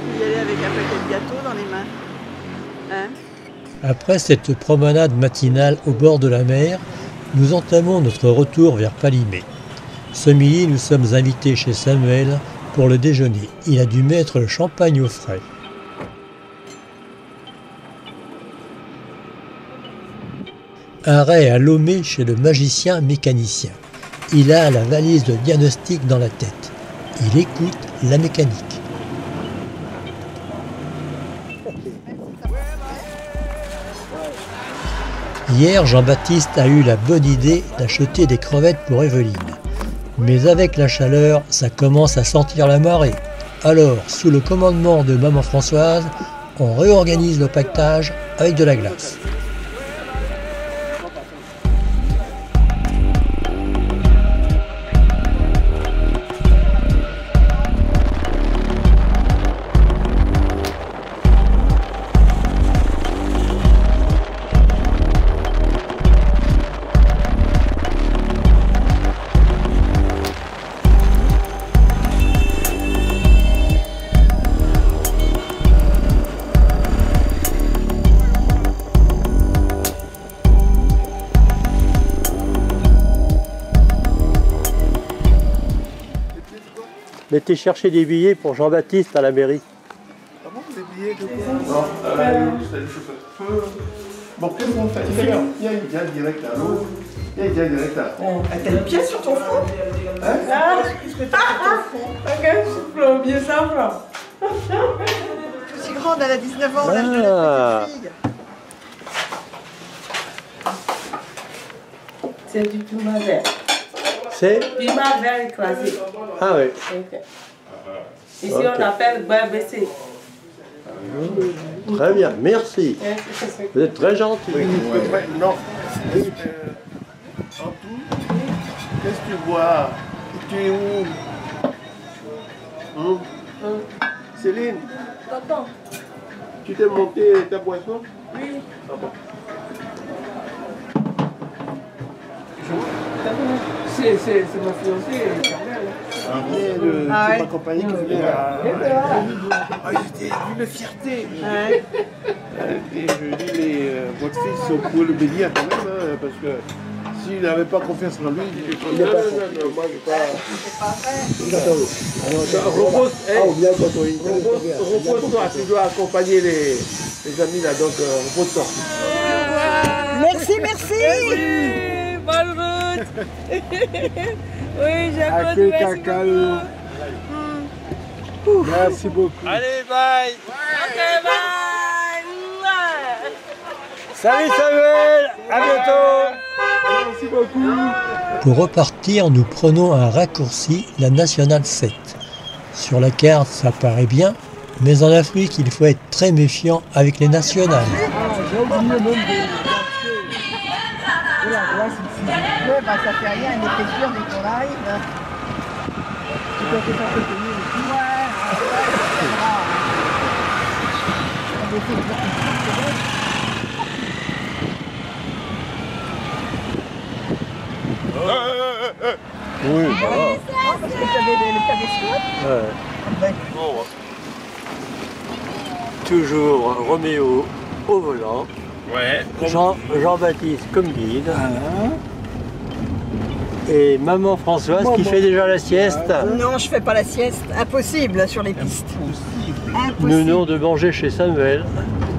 pu y aller avec un paquet de gâteaux dans les mains. Hein? Après cette promenade matinale au bord de la mer, nous entamons notre retour vers Palimé. Ce midi, nous sommes invités chez Samuel pour le déjeuner. Il a dû mettre le champagne au frais. Arrêt à Lomé chez le magicien mécanicien. Il a la valise de diagnostic dans la tête. Il écoute la mécanique. Hier, Jean-Baptiste a eu la bonne idée d'acheter des crevettes pour Evelyne. Mais avec la chaleur, ça commence à sentir la marée. Alors, sous le commandement de maman Françoise, on réorganise le paquetage avec de la glace. Mettez chercher des billets pour Jean-Baptiste à la mairie. Ah bon, des billets de quoi? Non, c'est le chauffeur. Bon, qu'est-ce qu'on fait? Il y a une diane directe à l'eau. Il y a une diane directe à l'eau. T'as une pièce sur ton front? Hein? Qu'est-ce que t'as sur ton front? Regarde, je suis plombier simple. Aussi grande, elle a 19 ans, l'âge de la petite fille. C'est du piment vert. C'est Piment vert écrasé. Ah oui. Okay. Ici, on appelle beurre baissé. Très bien, merci. Vous êtes très gentil. Oui, non. En tout, qu'est-ce que tu bois? Tu es où? Céline? Tonton. Tu t'es monté ta boisson? Oui. Ah bon. C'est ma fiancée, Carmel. Tu m'accompagner qui venait à... J'ai vu la fierté. Et je dis, votre fils pour le bénir quand même, hein, parce que s'il n'avait pas confiance en lui, il est pas confiant. Moi, je n'ai pas... Repose-toi, tu dois accompagner les amis là, donc repose-toi. Merci, merci. Bonne route. Oui, j'appelle. Merci beaucoup. Allez, bye. Ok, bye. Salut Samuel, à bientôt. Merci beaucoup. Pour repartir, nous prenons un raccourci, la nationale 7. Sur la carte, ça paraît bien, mais en Afrique, il faut être très méfiant avec les nationales. Ça fait rien, on était sûr dès qu'on arrive. Tu peux faire tes tenus aussi. Oui, ça va. Parce que tu avais le caméscope. Toujours Roméo au volant. Ouais. Jean-Baptiste comme guide. Et maman Françoise qui fait déjà la sieste. Non, je fais pas la sieste. Impossible sur les pistes. Impossible. Nous venons de manger chez Samuel,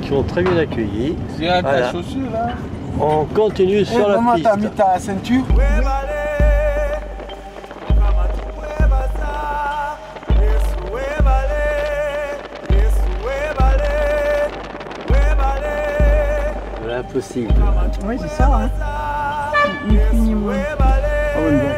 qui ont très bien accueilli. C'est à ta chaussure là. On continue sur la comment piste. t'as mis ta ceinture? Impossible. Oui, c'est ça. Hein. Ni plus ni moins. Ah oui, bon.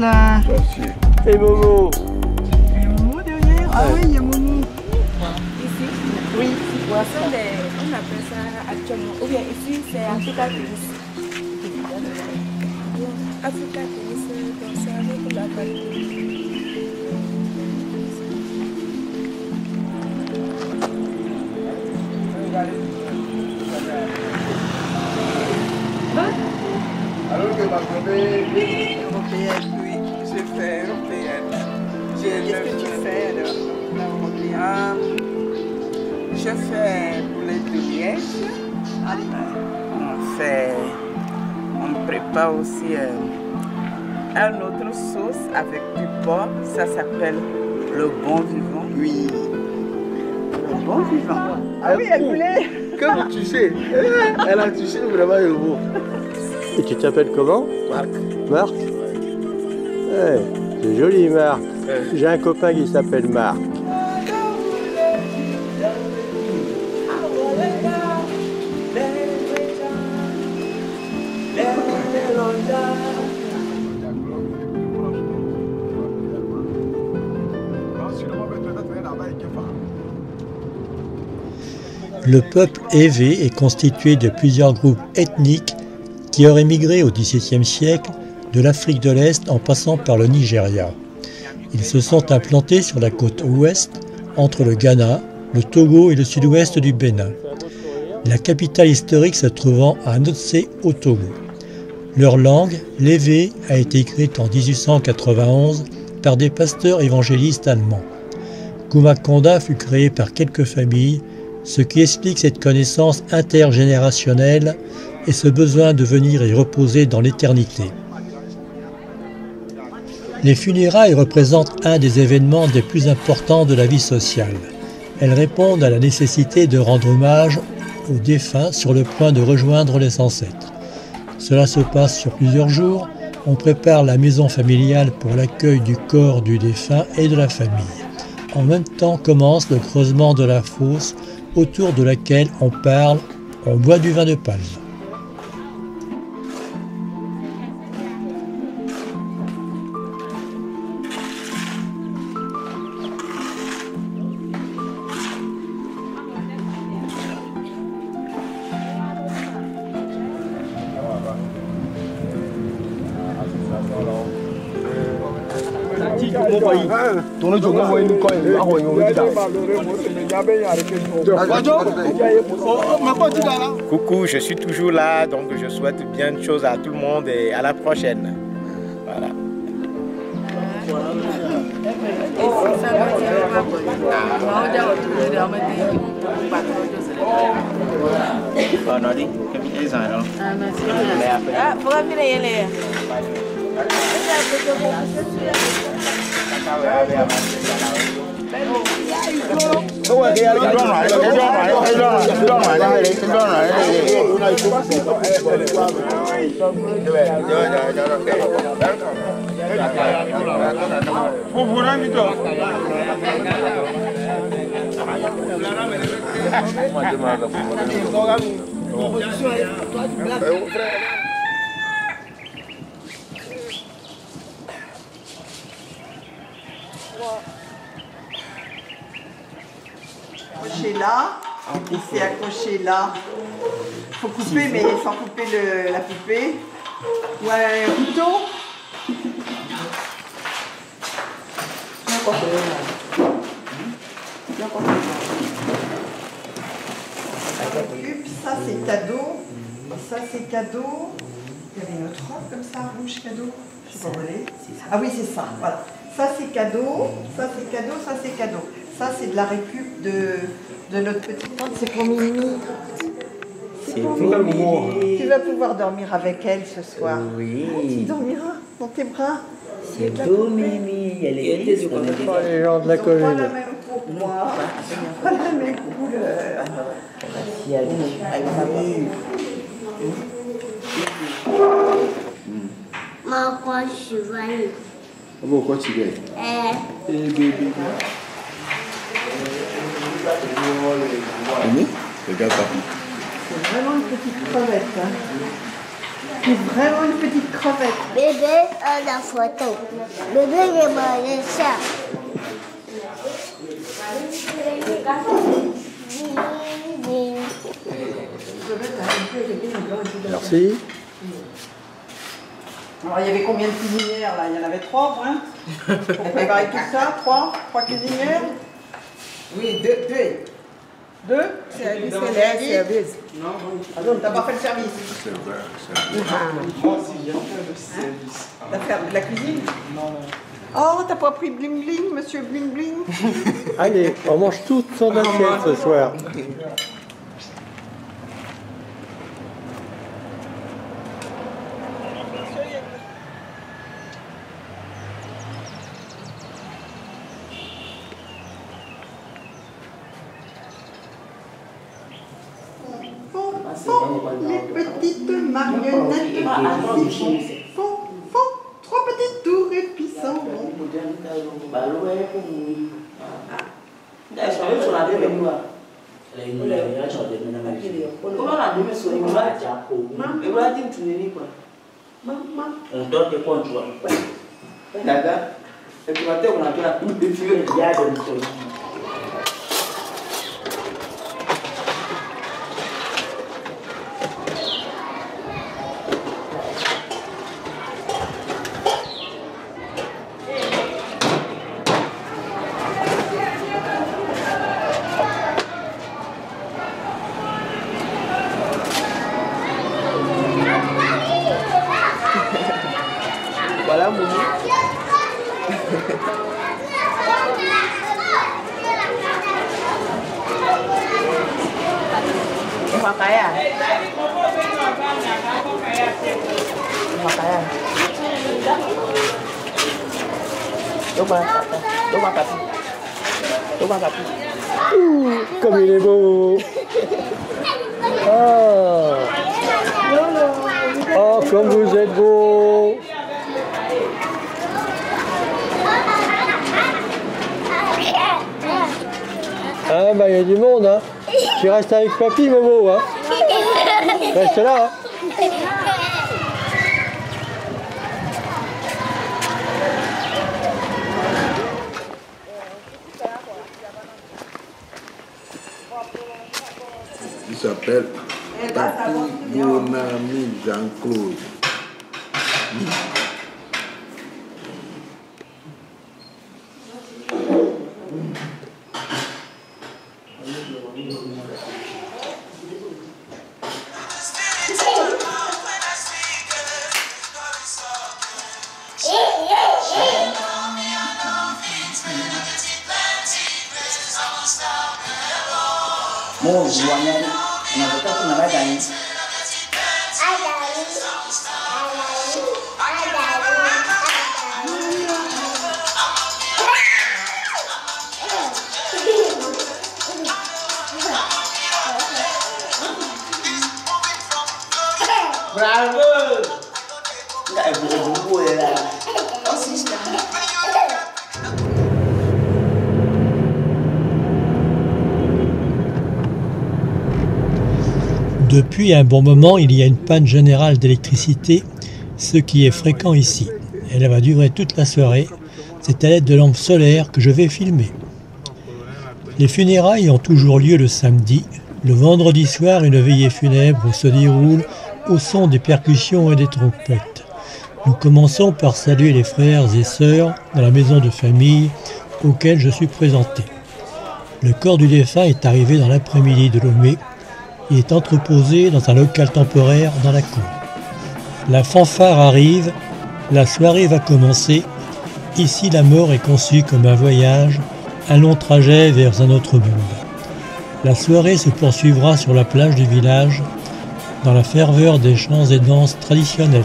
là. Et Momo. Il y a Momo derrière. Ah oui, il y a Momo. Ici? Oui. On appelle ça actuellement. Ou bien ici, c'est Africa Tennis. Africa Tennis, donc c'est avec la balle. Alors que ma Européenne, oui. Je fais européenne. Qu'est-ce que tu fais alors, la européenne? Je fais poulet de liège. On prépare aussi un autre sauce avec du porc. Ça s'appelle le bon vivant. Oui. Le bon vivant. Ah oui, elle voulait. comme tu sais, elle a touché vraiment le mot. Et tu t'appelles comment? Marc. Marc? Ouais, c'est joli Marc. J'ai un copain qui s'appelle Marc. Le peuple Ewe est constitué de plusieurs groupes ethniques qui auraient migré au XVIIe siècle de l'Afrique de l'Est en passant par le Nigeria. Ils se sont implantés sur la côte ouest, entre le Ghana, le Togo et le sud-ouest du Bénin. La capitale historique se trouvant à Notse au Togo. Leur langue, l'Ewe, a été écrite en 1891 par des pasteurs évangélistes allemands. Kumakonda fut créé par quelques familles, ce qui explique cette connaissance intergénérationnelle et ce besoin de venir y reposer dans l'éternité. Les funérailles représentent un des événements les plus importants de la vie sociale. Elles répondent à la nécessité de rendre hommage aux défunts sur le point de rejoindre les ancêtres. Cela se passe sur plusieurs jours. On prépare la maison familiale pour l'accueil du corps du défunt et de la famille. En même temps commence le creusement de la fosse autour de laquelle on parle, on boit du vin de palme. Coucou, je suis toujours là, donc je souhaite bien de choses à tout le monde et à la prochaine. Voilà. Accroché là, et c'est accroché là. Il faut couper, mais sans couper la poupée. Ou un couteau. Ça c'est cadeau. Ça c'est cadeau. Il y avait une autre robe comme ça, rouge cadeau. Je sais pas où elle est. Ah oui, c'est ça. Voilà. Ça c'est cadeau. Ça c'est cadeau. Ça c'est cadeau. Ça, c'est de la récup de notre petite tante. C'est pour Mimi. C'est pour Mimi. Tu vas pouvoir dormir avec elle ce soir. Oui. Tu dormiras dans tes bras. C'est beau, Mimi. Elle est Les gens de la commune. Pas la même pour moi. Pas la même couleur. Si elle est. Moi, quoi, je suis venue. Bon, quoi tu veux? Bébé. Regarde ça. C'est vraiment une petite crevette. Hein. C'est vraiment une petite crevette. Bébé, la photo. Bébé, il mange ça. Merci. Alors, il y avait combien de cuisinières là? Il y en avait 3, hein? Pour préparer tout ça, 3 cuisinières? Oui, deux. 2? C'est les services. Ah non, t'as pas fait le service? T'as fait de la cuisine? Non. Oh, t'as pas pris bling bling, monsieur bling bling? Allez, on mange toute son assiette ce soir. Les petites marionnettes font 3 petites tours et puis s'en vont. Voilà, Mouni. Makaya. Comme il est beau. Oh, oh comme vous êtes beau. Ah bah il y a du monde, hein. Tu restes avec papy, Momo, hein. Reste là, hein. Il s'appelle Papi Bonami Jean-Claude. Mon joignard, on a peut-être qu'on va gagner. Bravo! Depuis un bon moment, il y a une panne générale d'électricité, ce qui est fréquent ici. Elle va durer toute la soirée. C'est à l'aide de lampes solaires que je vais filmer. Les funérailles ont toujours lieu le samedi. Le vendredi soir, une veillée funèbre se déroule au son des percussions et des trompettes. Nous commençons par saluer les frères et sœurs dans la maison de famille auquel je suis présenté. Le corps du défunt est arrivé dans l'après-midi de Lomé. Il est entreposé dans un local temporaire dans la cour. La fanfare arrive, la soirée va commencer. Ici, la mort est conçue comme un voyage, un long trajet vers un autre monde. La soirée se poursuivra sur la plage du village, dans la ferveur des chants et danses traditionnels.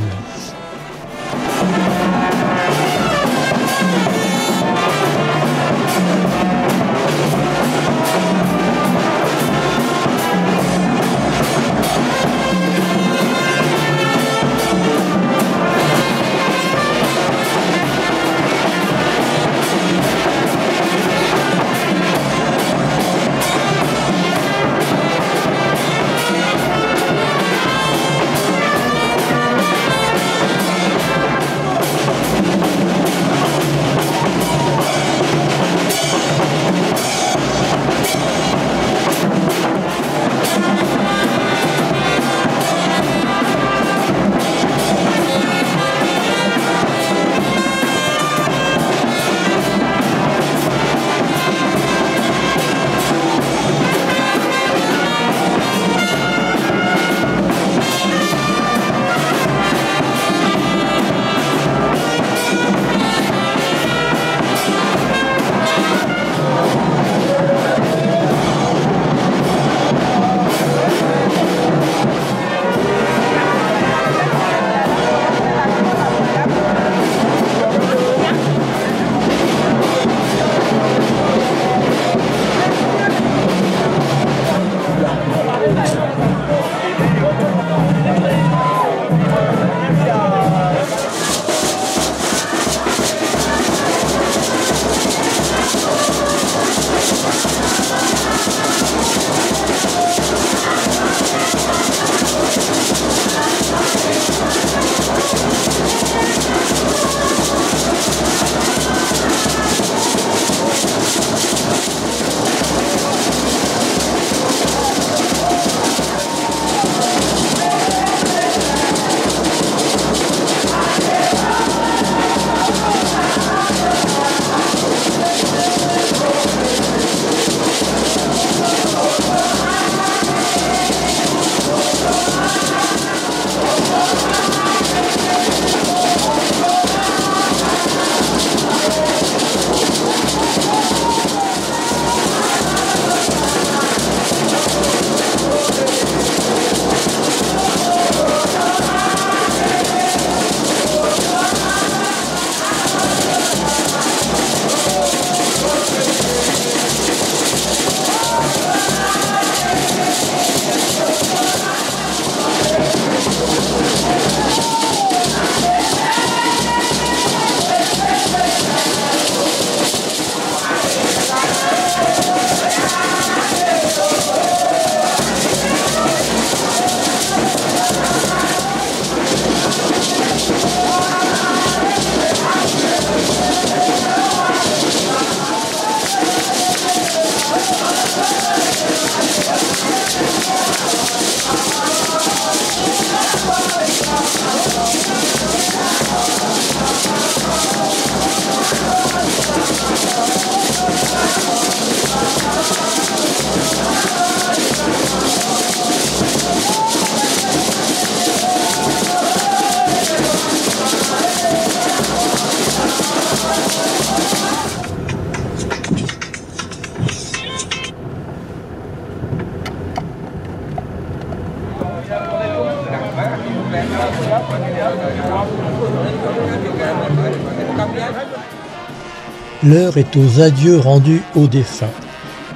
L'heure est aux adieux rendus aux défunts.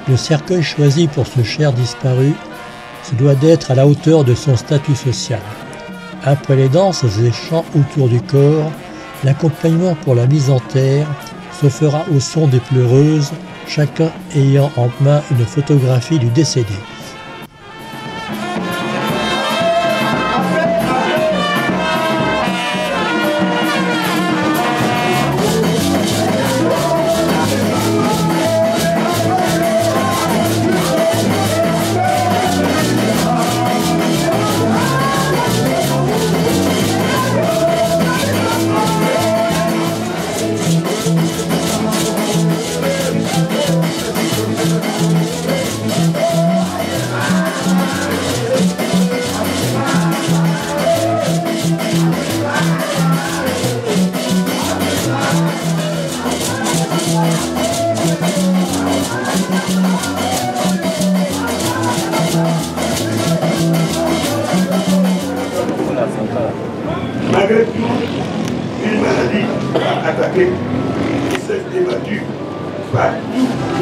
Le cercueil choisi pour ce cher disparu se doit d'être à la hauteur de son statut social. Après les danses et chants autour du corps, l'accompagnement pour la mise en terre se fera au son des pleureuses, chacun ayant en main une photographie du décédé. Malgré tout, une maladie a attaqué et s'est débattue partout.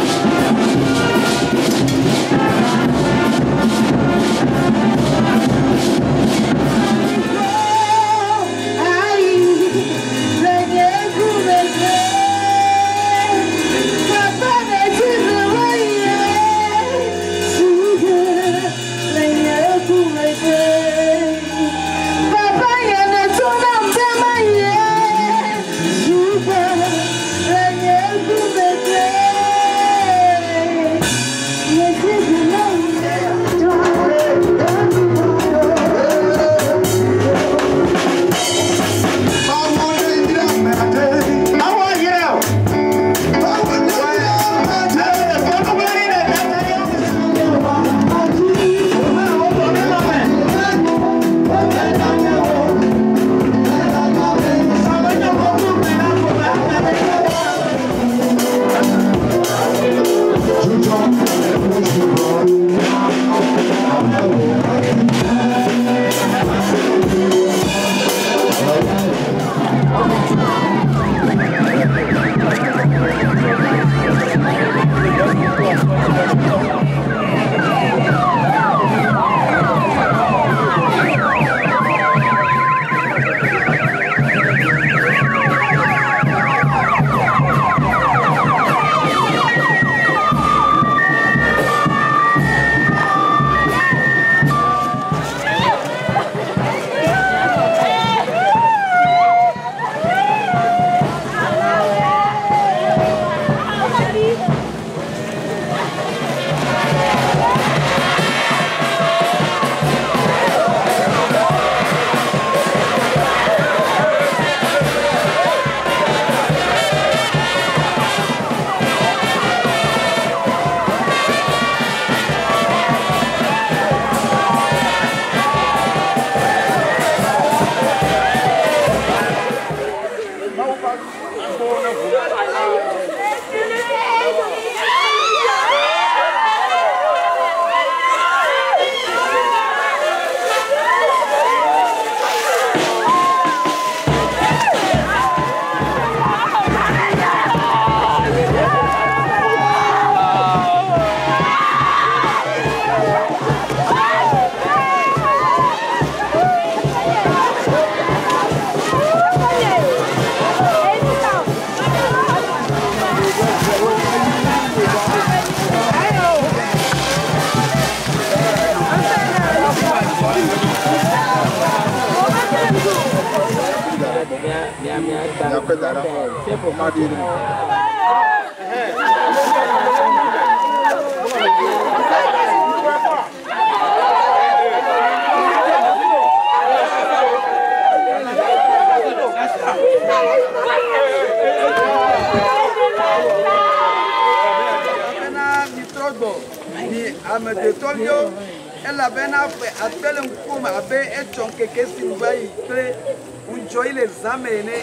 ela bena atele mkuma abe echonke kesi mbai tre unjoi le zamene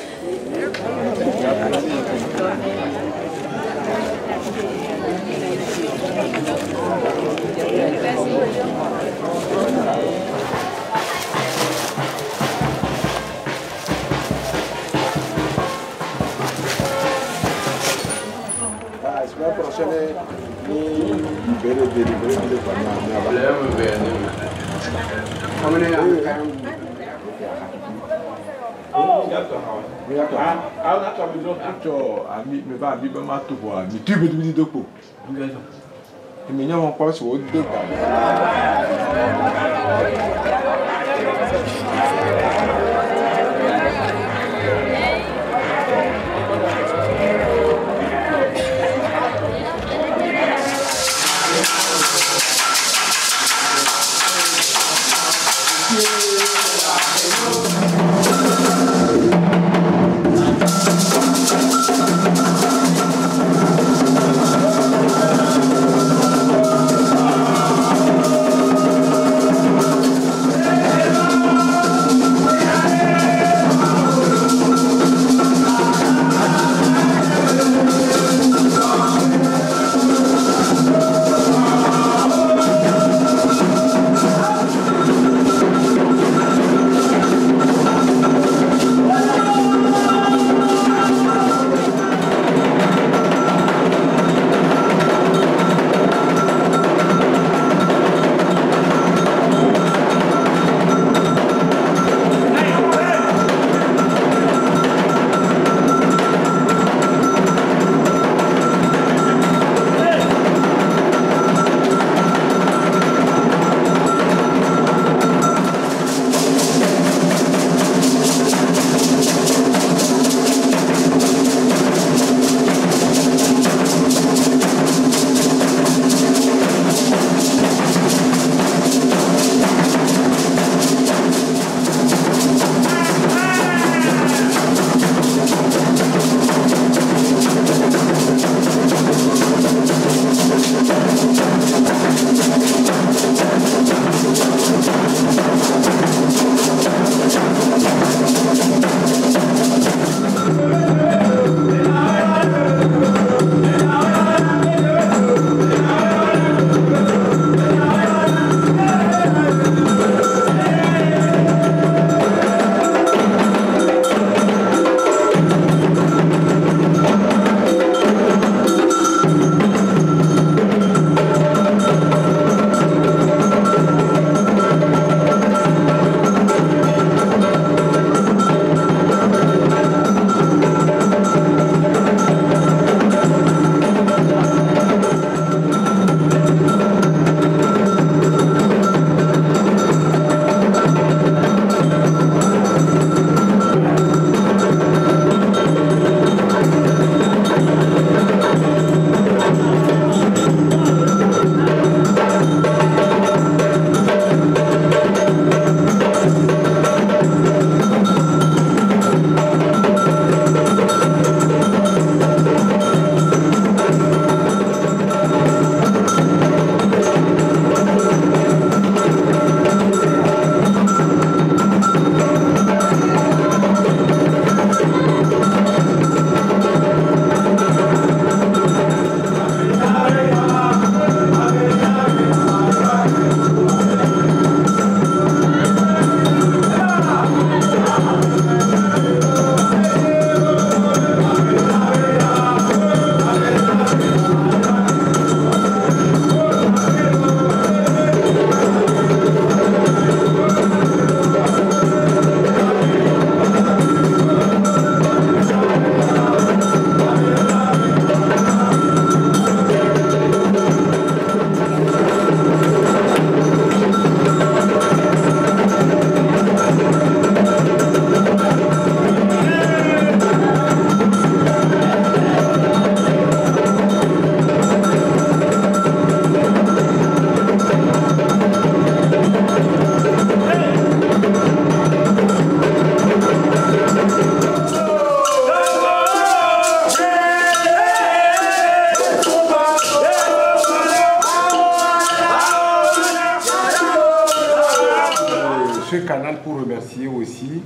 canal pour remercier aussi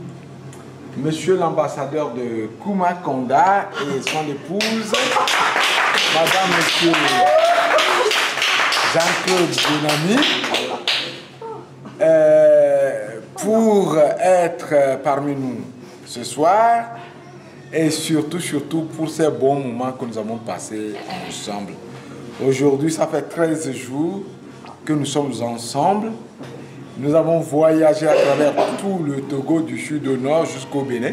Monsieur l'ambassadeur de Kouma-Konda et son épouse, Madame, Monsieur Jean-Claude Benami, pour être parmi nous ce soir et surtout pour ces bons moments que nous avons passés ensemble. Aujourd'hui, ça fait 13 jours que nous sommes ensemble. Nous avons voyagé à travers tout le Togo du sud au nord jusqu'au Bénin.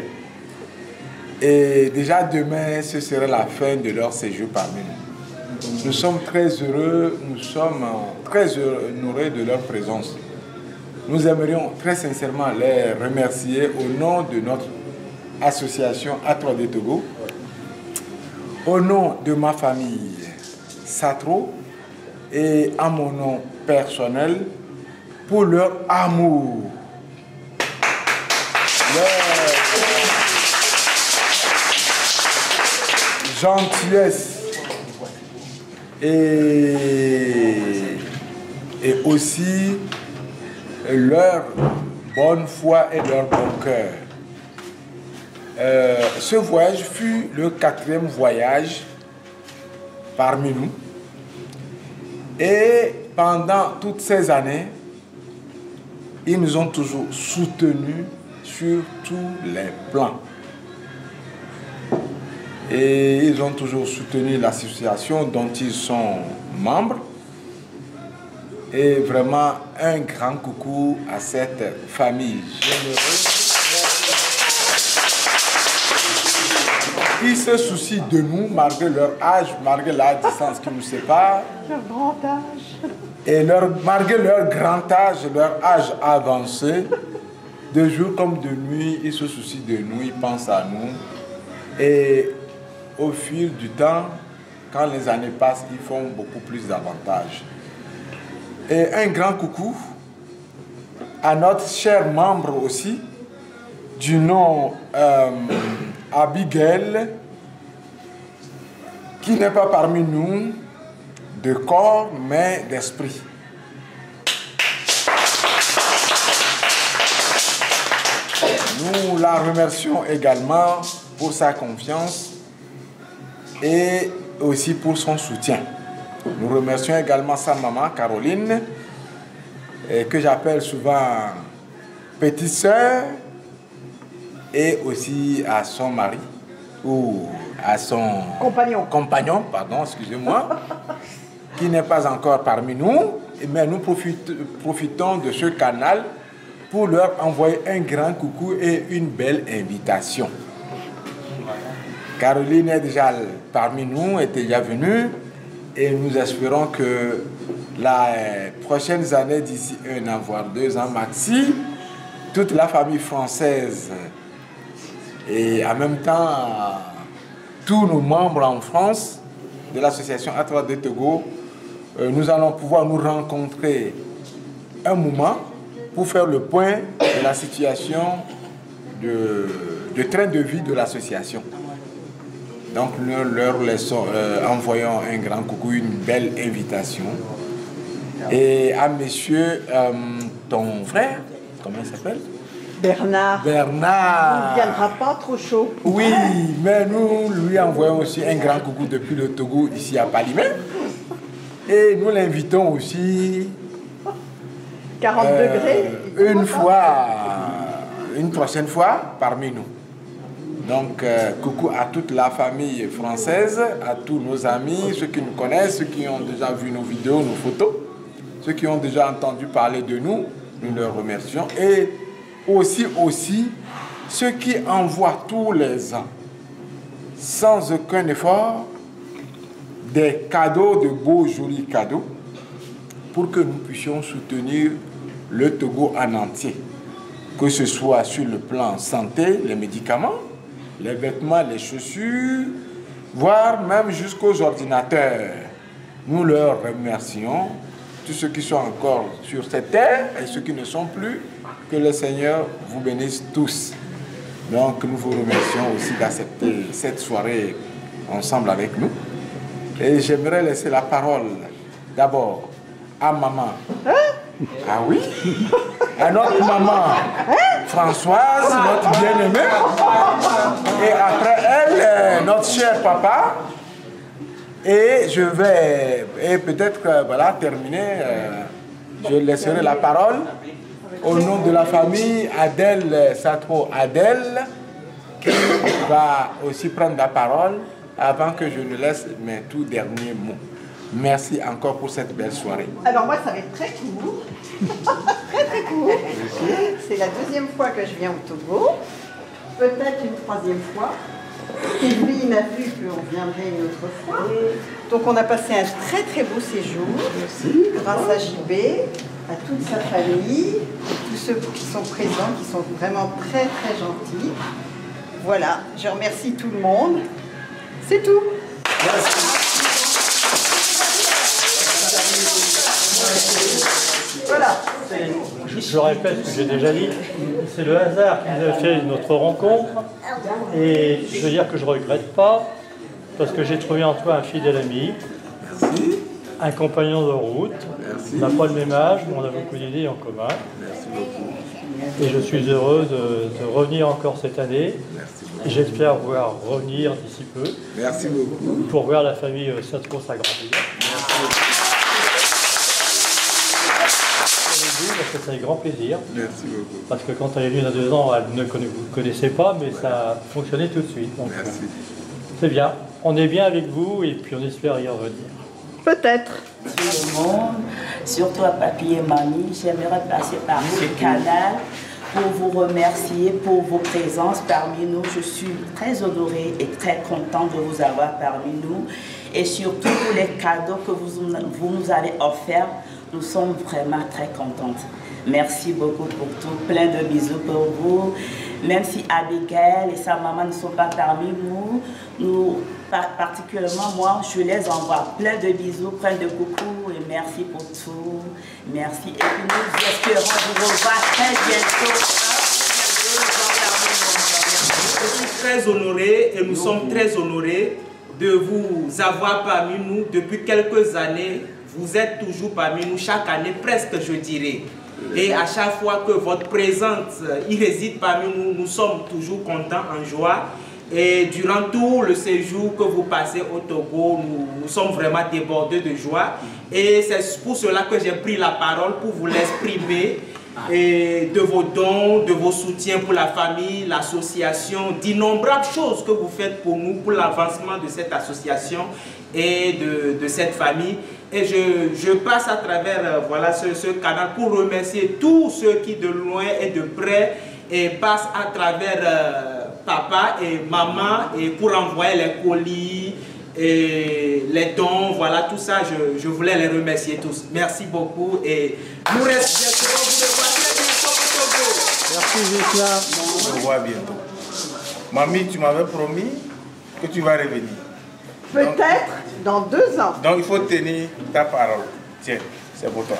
Et déjà demain, ce serait la fin de leur séjour parmi nous. Nous sommes très heureux, nous sommes très honorés de leur présence. Nous aimerions très sincèrement les remercier au nom de notre association A3D Togo, au nom de ma famille Satro et à mon nom personnel pour leur amour, leur gentillesse et aussi leur bonne foi et leur bon cœur. Ce voyage fut le 4e voyage parmi nous. Et pendant toutes ces années, ils nous ont toujours soutenus sur tous les plans. Et ils ont toujours soutenu l'association dont ils sont membres. Et vraiment, un grand coucou à cette famille généreuse qui se soucie de nous malgré leur âge, malgré la distance qui nous sépare. Leur grand âge. Et malgré leur grand âge, leur âge avancé, de jour comme de nuit, ils se soucient de nous, ils pensent à nous. Et au fil du temps, quand les années passent, ils font beaucoup plus d'avantages. Et un grand coucou à notre cher membre aussi, du nom Abigail, qui n'est pas parmi nous de corps, mais d'esprit. Nous la remercions également pour sa confiance et aussi pour son soutien. Nous remercions également sa maman, Caroline, que j'appelle souvent petite sœur, et aussi à son mari, ou à son compagnon, pardon, excusez-moi, qui n'est pas encore parmi nous, mais nous profitons de ce canal pour leur envoyer un grand coucou et une belle invitation. Caroline est déjà parmi nous, est déjà venue, et nous espérons que les prochaines années, d'ici 1 an, voire 2 ans maxi, toute la famille française et en même temps tous nos membres en France de l'association A3D Togo, nous allons pouvoir nous rencontrer un moment pour faire le point de la situation de train de vie de l'association. Donc nous leur envoyons un grand coucou, une belle invitation. Et à monsieur, ton frère, comment il s'appelle? Bernard. Bernard. Il ne viendra pas trop chaud. Oui, mais nous lui envoyons aussi un grand coucou depuis le Togo, ici à Palimé. Et nous l'invitons aussi 40 degrés. Une prochaine fois parmi nous. Donc, coucou à toute la famille française, à tous nos amis, ceux qui nous connaissent, ceux qui ont déjà vu nos vidéos, nos photos, ceux qui ont déjà entendu parler de nous, nous leur remercions. Et aussi ceux qui envoient tous les ans, sans aucun effort, des cadeaux, de beaux, jolis cadeaux, pour que nous puissions soutenir le Togo en entier, que ce soit sur le plan santé, les médicaments, les vêtements, les chaussures, voire même jusqu'aux ordinateurs. Nous leur remercions, tous ceux qui sont encore sur cette terre et ceux qui ne sont plus, que le Seigneur vous bénisse tous. Donc nous vous remercions aussi d'accepter cette soirée ensemble avec nous. Et j'aimerais laisser la parole d'abord à maman. Ah oui? À notre maman Françoise, notre bien-aimée. Et après elle, notre cher papa. Et je vais, peut-être voilà, terminer, je laisserai la parole au nom de la famille Adèle Satro Adèle, qui va aussi prendre la parole avant que je ne laisse mes tout derniers mots. Merci encore pour cette belle soirée. Alors moi, ça va être très court. Très court. C'est la deuxième fois que je viens au Togo. Peut-être une troisième fois. Evelyne a vu qu'on viendrait une autre fois. Donc on a passé un très beau séjour. Merci. Grâce à JB, à toute sa famille, tous ceux qui sont présents, qui sont vraiment très gentils. Voilà, je remercie tout le monde. C'est tout. Merci. Voilà. Je répète ce que j'ai déjà dit, c'est le hasard qui nous a fait notre rencontre et je veux dire que je ne regrette pas parce que j'ai trouvé en toi un fidèle ami, un compagnon de route. On n'a pas le même âge, mais on a beaucoup d'idées en commun. Et je suis heureux de revenir encore cette année. J'espère voir revenir d'ici peu. Merci beaucoup. Pour voir la famille Satro s'agrandir. Parce que c'est un grand plaisir. Merci beaucoup. Parce que quand elle est venue il y a 2 ans, elle ne vous connaissait pas, mais ça a fonctionné tout de suite. Donc, merci. C'est bien. On est bien avec vous et puis on espère y revenir. Peut-être. Tout le monde, surtout à papy et mamie, j'aimerais passer par ce canal pour vous remercier pour vos présences parmi nous. Je suis très honorée et très contente de vous avoir parmi nous. Et surtout pour les cadeaux que vous nous avez offerts. Nous sommes vraiment très contentes. Merci beaucoup pour tout. Plein de bisous pour vous. Même si Abigail et sa maman ne sont pas parmi nous, particulièrement moi, je les envoie plein de bisous, plein de coucou et merci pour tout. Merci. Et puis nous espérons vous revoir très bientôt. Je suis très honorée et nous sommes très honorés de vous avoir parmi nous depuis quelques années. Vous êtes toujours parmi nous chaque année, presque je dirais. Et à chaque fois que votre présence y réside parmi nous, nous sommes toujours contents, en joie. Et durant tout le séjour que vous passez au Togo, nous sommes vraiment débordés de joie. Et c'est pour cela que j'ai pris la parole pour vous l'exprimer. Et de vos dons, de vos soutiens pour la famille, l'association, d'innombrables choses que vous faites pour nous, pour l'avancement de cette association et de cette famille. Et je passe à travers voilà, ce canal pour remercier tous ceux qui de loin et de près et passent à travers papa et maman et pour envoyer les colis et les dons, voilà tout ça, je voulais les remercier tous. Merci beaucoup et nous resterons vous revoir très bientôt au Togo. Merci Gisela. On se revoit bientôt. Mamie, tu m'avais promis que tu vas revenir. Peut-être dans 2 ans. Donc il faut tenir ta parole. Tiens, c'est pour toi.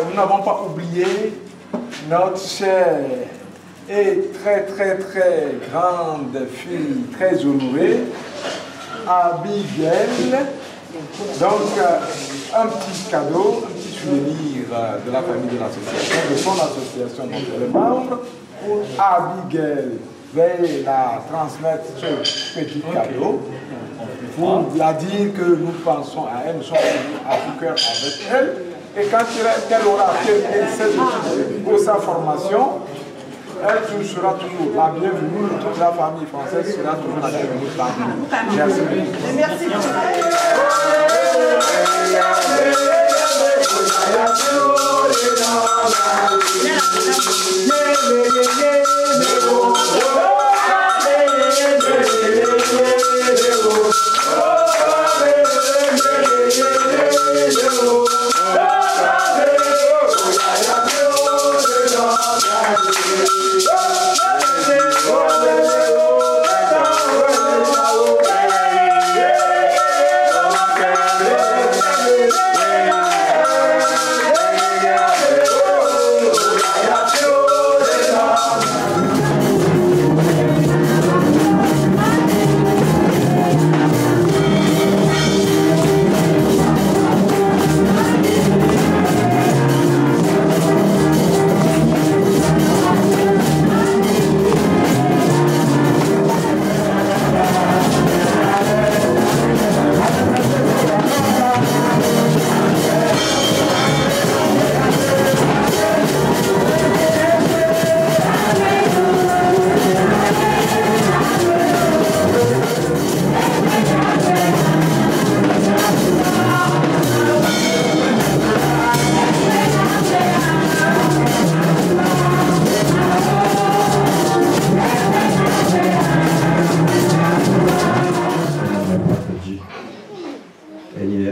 Nous n'avons pas oublié notre chère et très grande fille, très honorée, Abigail. Donc, un petit cadeau, un petit souvenir de la famille de l'association, de son association dont elle est membre. Abigail veuille la transmettre ce petit cadeau pour la dire que nous pensons à elle, nous sommes à tout cœur avec elle. Et quand elle aura terminé ses études pour sa formation, elle sera toujours la bienvenue, toute la famille française sera toujours la bienvenue parmi nous. Merci. Merci. Merci.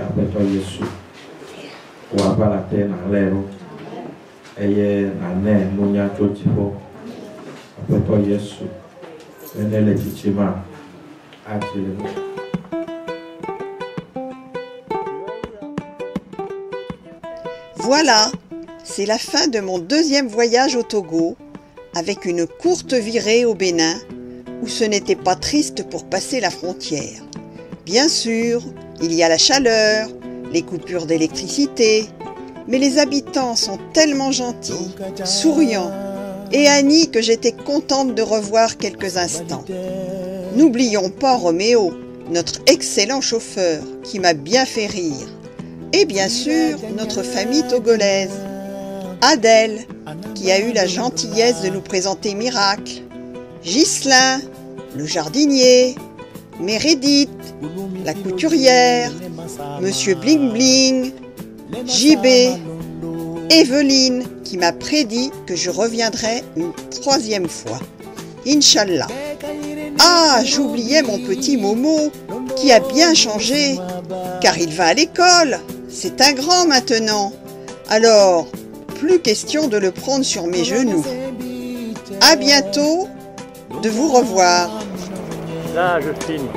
Apeto Yesu. Wapa la terre na lero. Eye na ne nunya chotipo. Apeto Yesu. Enele chichima. Atile. Voilà, c'est la fin de mon deuxième voyage au Togo, avec une courte virée au Bénin, où ce n'était pas triste pour passer la frontière. Bien sûr, il y a la chaleur, les coupures d'électricité, mais les habitants sont tellement gentils, souriants, et Annie que j'étais contente de revoir quelques instants. N'oublions pas Roméo, notre excellent chauffeur, qui m'a bien fait rire. Et bien sûr, notre famille togolaise. Adèle, qui a eu la gentillesse de nous présenter Miracle. Ghislain, le jardinier. Meredith, la couturière. Monsieur Bling Bling. JB. Evelyne, qui m'a prédit que je reviendrai une 3e fois. Inch'Allah. Ah, j'oubliais mon petit Momo, qui a bien changé, car il va à l'école. C'est un grand maintenant. Alors, plus question de le prendre sur mes genoux. À bientôt, de vous revoir. Là, je finis.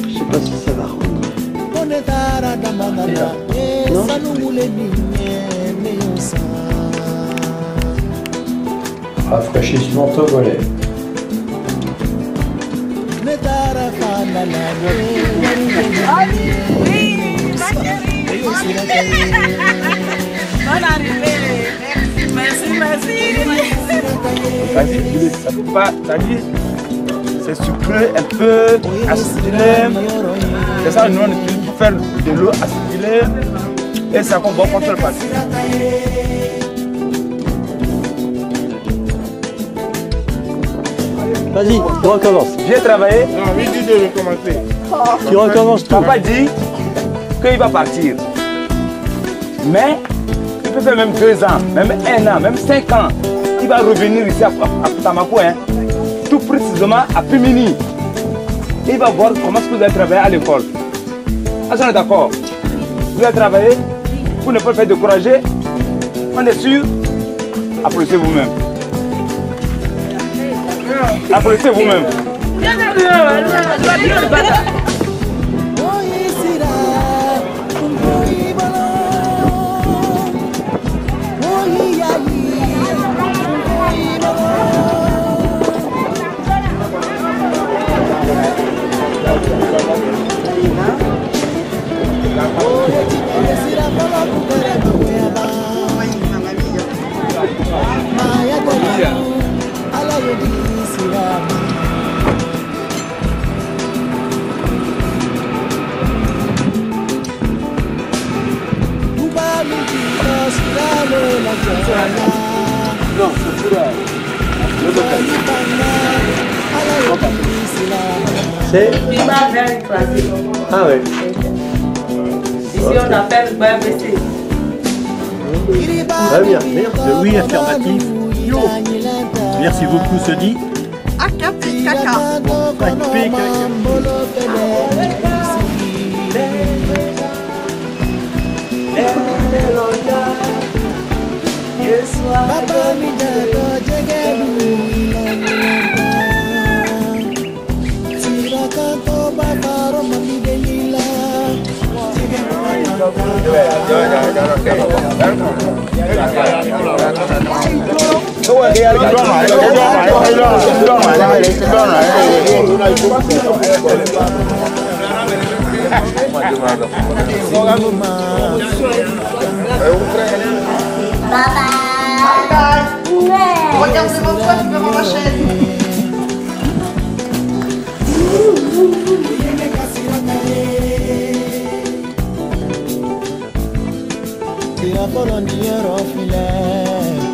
Je sais pas si ça va rendre. Rafraîchissement togolais. Bonne arrivée. Merci. Ça peut pas, c'est sucré, un peu acidulé. C'est ça, nous on utilise pour faire de l'eau acidulée et ça qu'on va contre le passé. Vas-y, tu recommences. J'ai travaillé. Non, lui dit de recommencer. Tu recommences tout. Papa dit qu'il va partir. Mais il peut faire même 2 ans, même 1 an, même 5 ans. Il va revenir ici à Tamako, hein, tout précisément à Pimini. Il va voir comment vous allez travailler à l'école. Est-ce qu'on est d'accord? Vous allez travailler pour ne pas faire décourager. On est sûr. Applaudissez vous-même. Applaudissez vous-même. Non, c'est pour C'est Ah ouais. Ici on appelle BBC. Très bien, merde. Oui, affirmatif. Yo. Merci beaucoup, se dit. Akapé caca. Akapé caca. Regarde devant toi, tu peux voir ma chaise. Tira por un dinero filet.